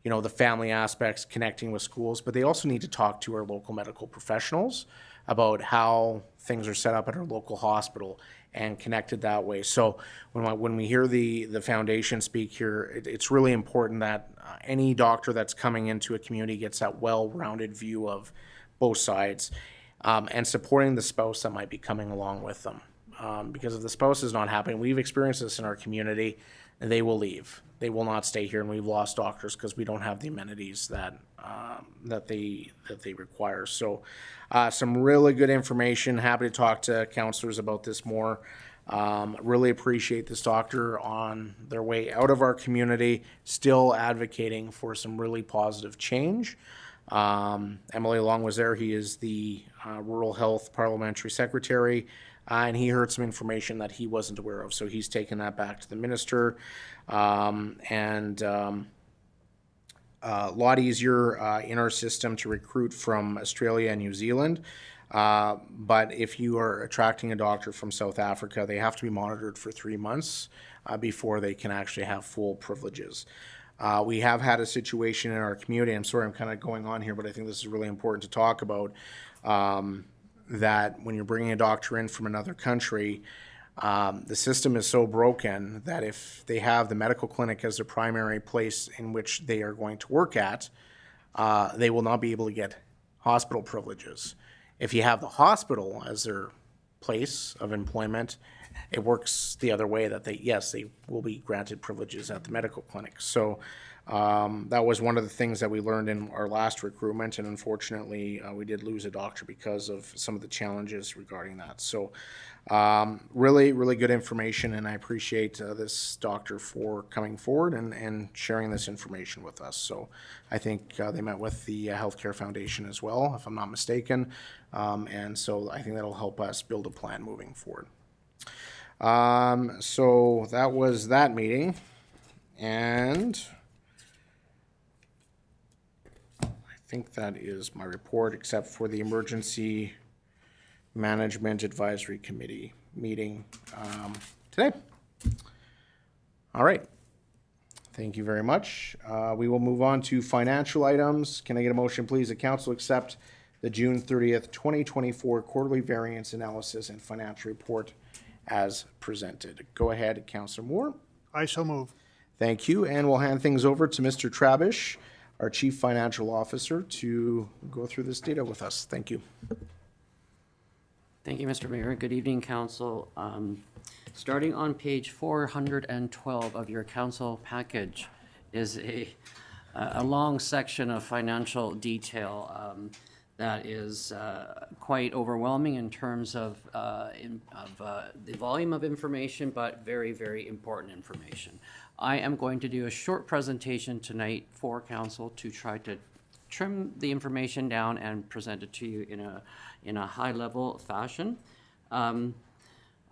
you know, the family aspects, connecting with schools, but they also need to talk to our local medical professionals about how things are set up at our local hospital and connected that way. So when we hear the foundation speak here, it's really important that any doctor that's coming into a community gets that well-rounded view of both sides, and supporting the spouse that might be coming along with them. Because if the spouse is not happy, we've experienced this in our community, they will leave. They will not stay here, and we've lost doctors because we don't have the amenities that they require. So some really good information. Happy to talk to counselors about this more. Really appreciate this doctor on their way out of our community, still advocating for some really positive change. Emily Long was there. He is the Rural Health Parliamentary Secretary. And he heard some information that he wasn't aware of, so he's taken that back to the minister. A lot easier in our system to recruit from Australia and New Zealand. But if you are attracting a doctor from South Africa, they have to be monitored for 3 months before they can actually have full privileges. We have had a situation in our community, I'm sorry I'm kind of going on here, but I think this is really important to talk about, that when you're bringing a doctor in from another country, the system is so broken that if they have the medical clinic as their primary place in which they are going to work at, they will not be able to get hospital privileges. If you have the hospital as their place of employment, it works the other way, that they will be granted privileges at the medical clinic. So that was one of the things that we learned in our last recruitment, and unfortunately we did lose a doctor because of some of the challenges regarding that. So really, really good information, and I appreciate this doctor for coming forward and sharing this information with us. So I think they met with the Healthcare Foundation as well, if I'm not mistaken, and so I think that'll help us build a plan moving forward. So that was that meeting, and I think that is my report, except for the Emergency Management Advisory Committee meeting today. All right. Thank you very much. We will move on to financial items. Can I get a motion, please, that council accept the June 30th, 2024 quarterly variance analysis and financial report as presented? Go ahead, Councillor Moore. I so move. Thank you, and we'll hand things over to Mr. Trabish, our Chief Financial Officer, to go through this data with us. Thank you. Thank you, Mr. Mayor. Good evening, council. Starting on page 412 of your council package is a long section of financial detail that is quite overwhelming in terms of the volume of information, but very, very important information. I am going to do a short presentation tonight for council to try to trim the information down and present it to you in a high-level fashion.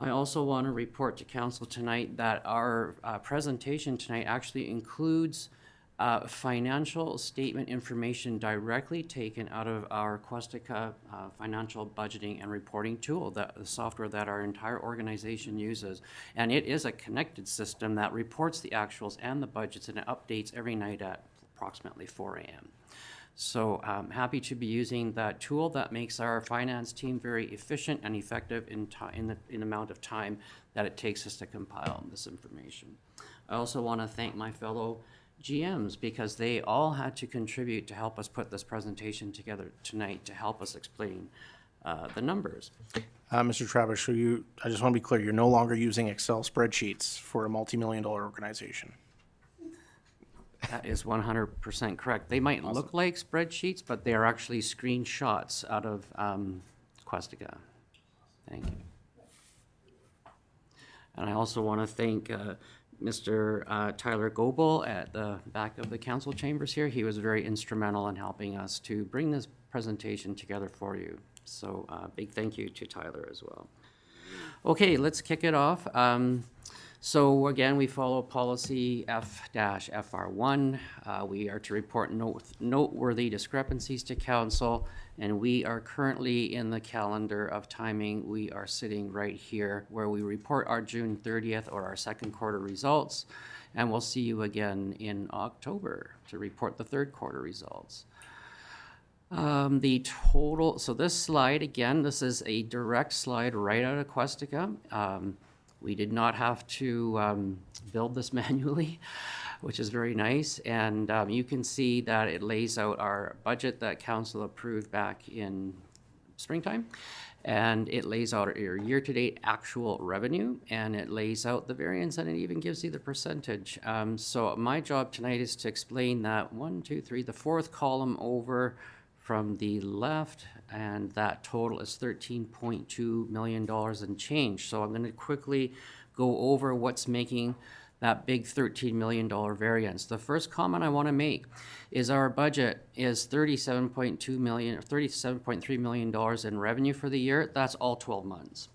I also want to report to council tonight that our presentation tonight actually includes financial statement information directly taken out of our Questica financial budgeting and reporting tool, the software that our entire organization uses. And it is a connected system that reports the actuals and the budgets, and it updates every night at approximately 4 a.m. So I'm happy to be using that tool that makes our finance team very efficient and effective in the amount of time that it takes us to compile this information. I also want to thank my fellow GMs because they all had to contribute to help us put this presentation together tonight to help us explain the numbers. Mr. Travis, I just want to be clear, you're no longer using Excel spreadsheets for a multi-million-dollar organization. That is 100% correct. They might look like spreadsheets, but they are actually screenshots out of Questica. Thank you. And I also want to thank Mr. Tyler Goebel at the back of the council chambers here. He was very instrumental in helping us to bring this presentation together for you. So big thank you to Tyler as well. Okay, let's kick it off. So again, we follow policy F-FR1. We are to report noteworthy discrepancies to council, and we are currently in the calendar of timing. We are sitting right here where we report our June 30th or our second quarter results, and we'll see you again in October to report the third quarter results. So this slide, again, this is a direct slide right out of Questica. We did not have to build this manually, which is very nice. And you can see that it lays out our budget that council approved back in springtime. And it lays out our year-to-date actual revenue, and it lays out the variance, and it even gives you the percentage. So my job tonight is to explain that the fourth column over from the left, and that total is $13.2 million and change. So I'm going to quickly go over what's making that big $13 million variance. The first comment I want to make is our budget is $37.2 million or $37.3 million in revenue for the year. That's all 12 months.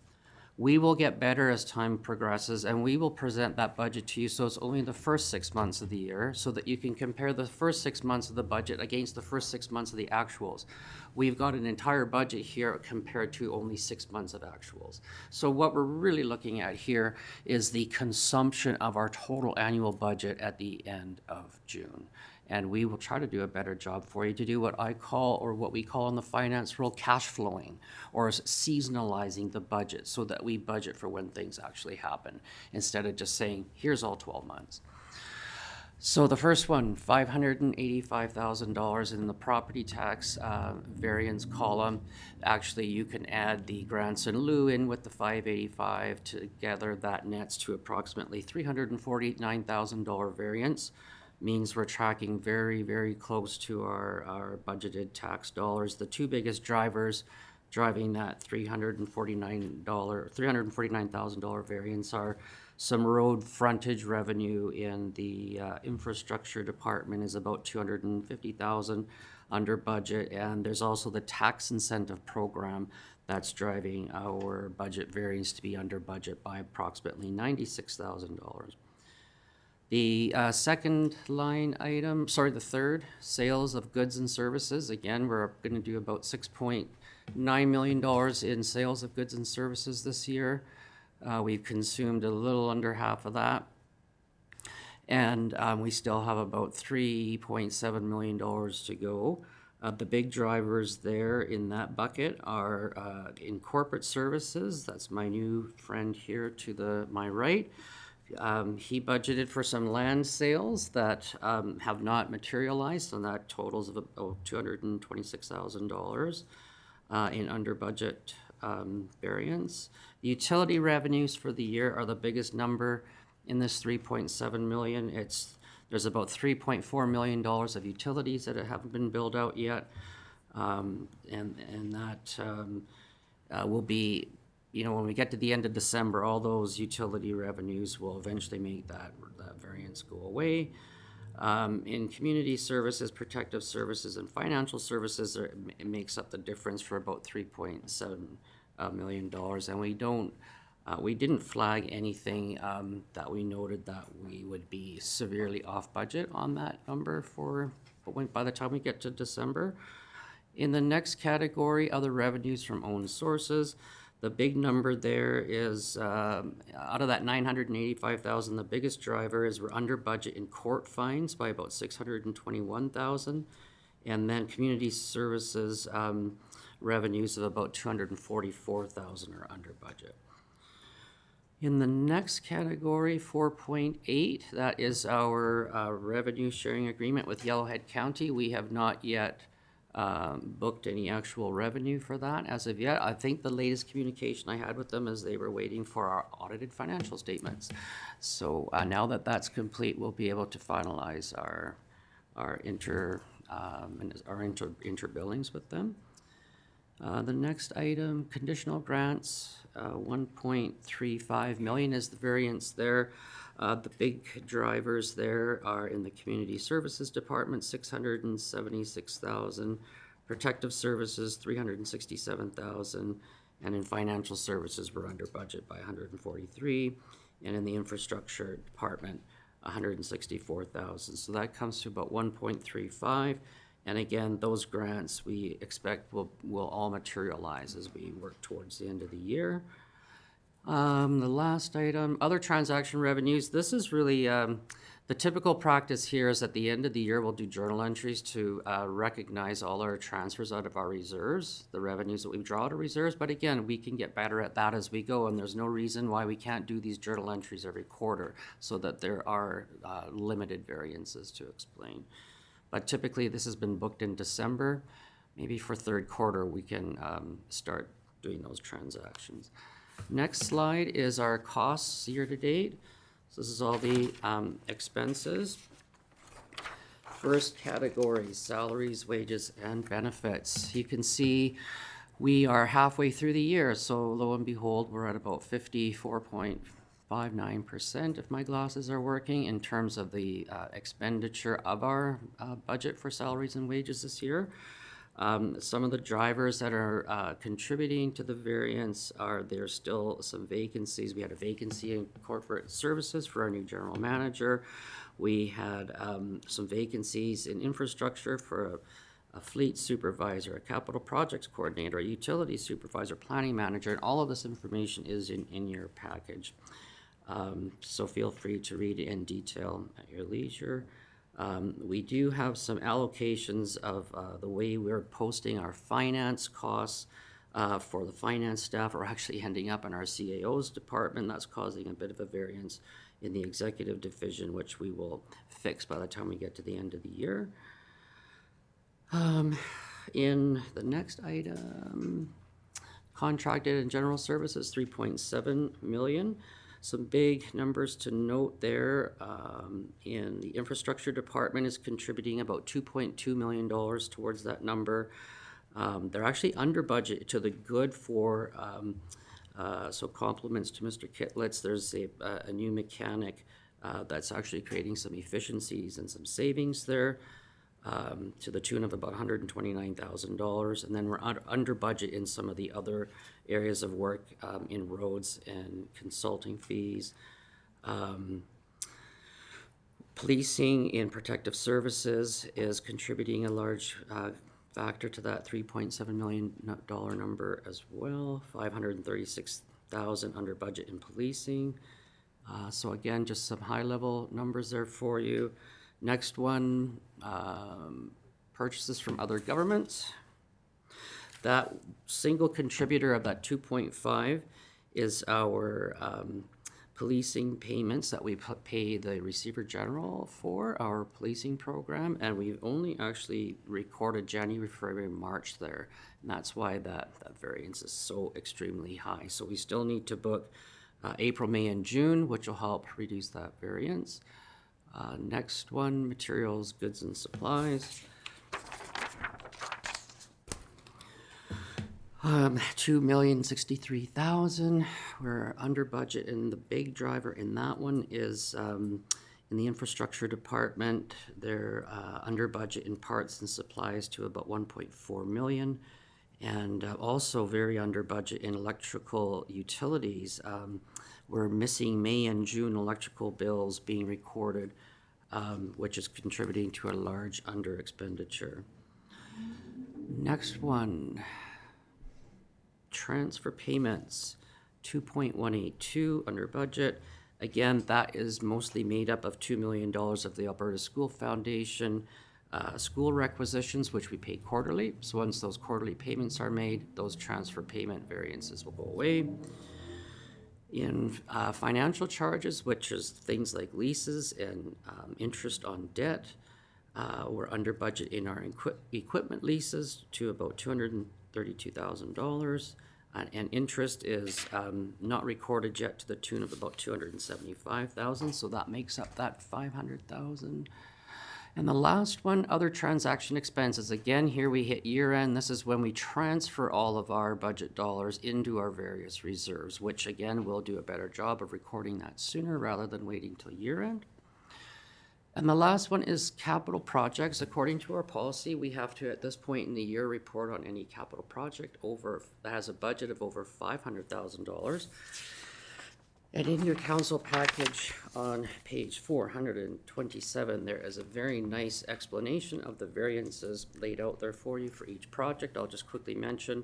We will get better as time progresses, and we will present that budget to you so it's only the first 6 months of the year so that you can compare the first 6 months of the budget against the first 6 months of the actuals. We've got an entire budget here compared to only 6 months of actuals. So what we're really looking at here is the consumption of our total annual budget at the end of June. And we will try to do a better job for you to do what I call, or what we call in the finance world, cash flowing, or seasonalizing the budget so that we budget for when things actually happen instead of just saying, here's all 12 months. So the first one, $585,000 in the property tax variance column. Actually, you can add the grants in lieu in with the 585 together. That nets to approximately $349,000 variance. Means we're tracking very, very close to our budgeted tax dollars. The two biggest drivers driving that $349,000 variance are some road frontage revenue in the infrastructure department is about $250,000 under budget, and there's also the tax incentive program that's driving our budget variance to be under budget by approximately $96,000. The second line item, the third, sales of goods and services. Again, we're going to do about $6.9 million in sales of goods and services this year. We've consumed a little under half of that. And we still have about $3.7 million to go. The big drivers there in that bucket are in corporate services. That's my new friend here to my right. He budgeted for some land sales that have not materialized, and that totals of about $226,000 in under budget variance. The utility revenues for the year are the biggest number in this 3.7 million. There's about $3.4 million of utilities that haven't been billed out yet, and that will be, when we get to the end of December, all those utility revenues will eventually make that variance go away. In community services, protective services, and financial services, it makes up the difference for about $3.7 million, and we didn't flag anything that we noted that we would be severely off budget on that number by the time we get to December. In the next category, other revenues from owned sources, the big number there is, out of that $985,000, the biggest driver is we're under budget in court fines by about $621,000, and then community services revenues of about $244,000 are under budget. In the next category, 4.8, that is our revenue sharing agreement with Yellowhead County. We have not yet booked any actual revenue for that as of yet. I think the latest communication I had with them is they were waiting for our audited financial statements. So now that that's complete, we'll be able to finalize our inter-billings with them. The next item, conditional grants, 1.35 million is the variance there. The big drivers there are in the community services department, 676,000, protective services, 367,000, and in financial services, we're under budget by 143, and in the infrastructure department, 164,000. So that comes to about 1.35. And again, those grants we expect will all materialize as we work towards the end of the year. The last item, other transaction revenues. This is really the typical practice here is at the end of the year, we'll do journal entries to recognize all our transfers out of our reserves, the revenues that we draw out of reserves. But again, we can get better at that as we go, and there's no reason why we can't do these journal entries every quarter so that there are limited variances to explain. But typically, this has been booked in December. Maybe for third quarter, we can start doing those transactions. Next slide is our costs year to date. So this is all the expenses. First category, salaries, wages, and benefits. You can see we are halfway through the year. So lo and behold, we're at about 54.59%, if my glasses are working, in terms of the expenditure of our budget for salaries and wages this year. Some of the drivers that are contributing to the variance are there's still some vacancies. We had a vacancy in corporate services for our new general manager. We had some vacancies in infrastructure for a fleet supervisor, a capital projects coordinator, a utility supervisor, planning manager, and all of this information is in your package. So feel free to read it in detail at your leisure. We do have some allocations of the way we're posting our finance costs for the finance staff are actually ending up in our CAO's department. That's causing a bit of a variance in the executive division, which we will fix by the time we get to the end of the year. In the next item, contracted and general services, 3.7 million. Some big numbers to note there. In the infrastructure department is contributing about $2.2 million towards that number. They're actually under budget to the good for, so compliments to Mr. Kitlitz. There's a new mechanic that's actually creating some efficiencies and some savings there to the tune of about $129,000. And then we're under budget in some of the other areas of work in roads and consulting fees. Policing in protective services is contributing a large factor to that $3.7 million number as well. $536,000 under budget in policing. So again, just some high-level numbers there for you. Next one, purchases from other governments. That single contributor of that 2.5 is our policing payments that we pay the Receiver General for our policing program, and we've only actually recorded January, February, March there, and that's why that variance is so extremely high. So we still need to book April, May, and June, which will help reduce that variance. Next one, materials, goods, and supplies. $2,063,000. We're under budget, and the big driver in that one is in the infrastructure department. They're under budget in parts and supplies to about 1.4 million, and also very under budget in electrical utilities. We're missing May and June electrical bills being recorded, which is contributing to a large under expenditure. Next one. Transfer payments, 2.182 under budget. Again, that is mostly made up of $2 million of the Alberta School Foundation school requisitions, which we pay quarterly. So once those quarterly payments are made, those transfer payment variances will go away. In financial charges, which is things like leases and interest on debt, we're under budget in our equipment leases to about $232,000. And interest is not recorded yet to the tune of about $275,000, so that makes up that $500,000. And the last one, other transaction expenses. Again, here we hit year end. This is when we transfer all of our budget dollars into our various reserves, which again, we'll do a better job of recording that sooner rather than waiting till year end. And the last one is capital projects. According to our policy, we have to, at this point in the year, report on any capital project that has a budget of over $500,000. And in your council package on page 427, there is a very nice explanation of the variances laid out there for you for each project. I'll just quickly mention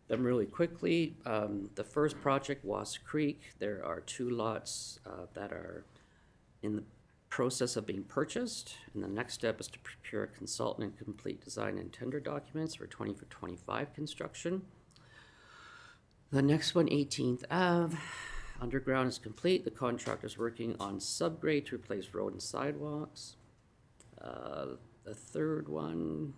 them really quickly. The first project, Wasp Creek, there are 2 lots that are in the process of being purchased, and the next step is to procure a consultant and complete design and tender documents for 2025 construction. The next one, 18th Ave, underground is complete. The contractor is working on subgrade to replace road and sidewalks. The third one,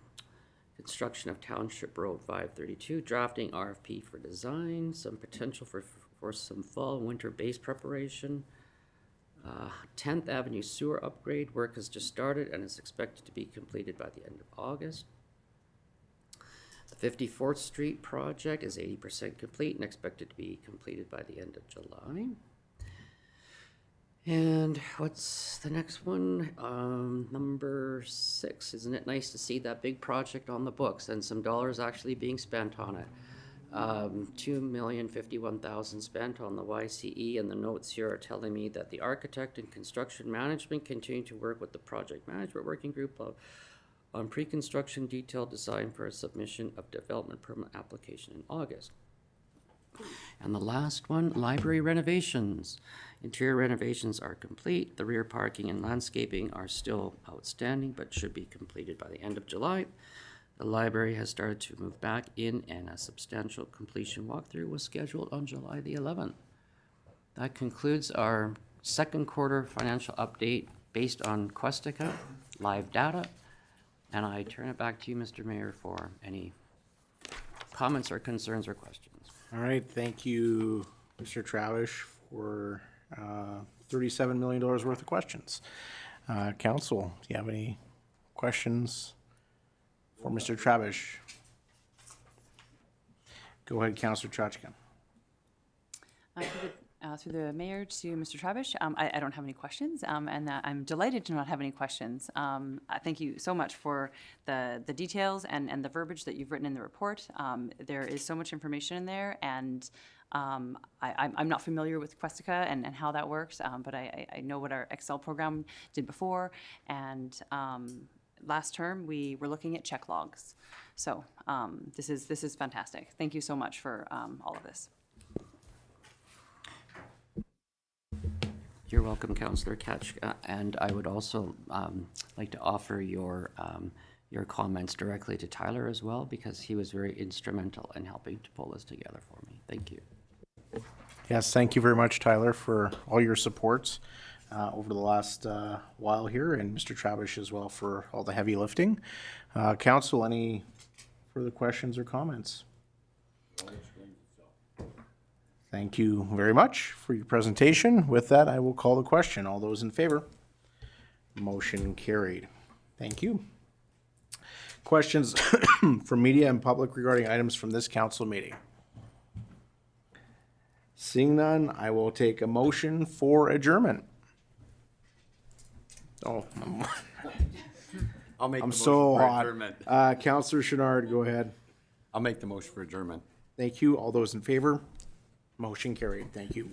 construction of Township Road 532, drafting RFP for design, some potential for some fall and winter base preparation. 10th Avenue sewer upgrade work has just started and is expected to be completed by the end of August. The 54th Street project is 80% complete and expected to be completed by the end of July. And what's the next one? Number 6. Isn't it nice to see that big project on the books and some dollars actually being spent on it? $2,051,000 spent on the YCE, and the notes here are telling me that the architect and construction management continue to work with the project management working group on pre-construction detailed design for a submission of development permit application in August. And the last one, library renovations. Interior renovations are complete. The rear parking and landscaping are still outstanding, but should be completed by the end of July. The library has started to move back in, and a substantial completion walkthrough was scheduled on July the 11th. That concludes our second quarter financial update based on Questica live data. And I turn it back to you, Mr. Mayor, for any comments or concerns or questions. All right, thank you, Mr. Travish, for $37 million worth of questions. Council, do you have any questions for Mr. Travish? Go ahead, Councilor Chachka. Through the mayor to Mr. Travish, I don't have any questions, and I'm delighted to not have any questions. Thank you so much for the details and the verbiage that you've written in the report. There is so much information in there, and I'm not familiar with Questica and how that works, but I know what our Excel program did before, and last term we were looking at check logs. So this is fantastic. Thank you so much for all of this. You're welcome, Councillor Ketchka. And I would also like to offer your comments directly to Tyler as well, because he was very instrumental in helping to pull this together for me. Thank you. Yes, thank you very much, Tyler, for all your supports over the last while here, and Mr. Travish as well for all the heavy lifting. Council, any further questions or comments? Thank you very much for your presentation. With that, I will call the question. All those in favor? Motion carried. Thank you. Questions from media and public regarding items from this council meeting? Seeing none, I will take a motion for adjournment. Oh, I'll make the I'm motion so for hot. adjournment. Councillor Chenard, go ahead. I'll make the motion for adjournment. Thank you. All those in favor? Motion carried. Thank you.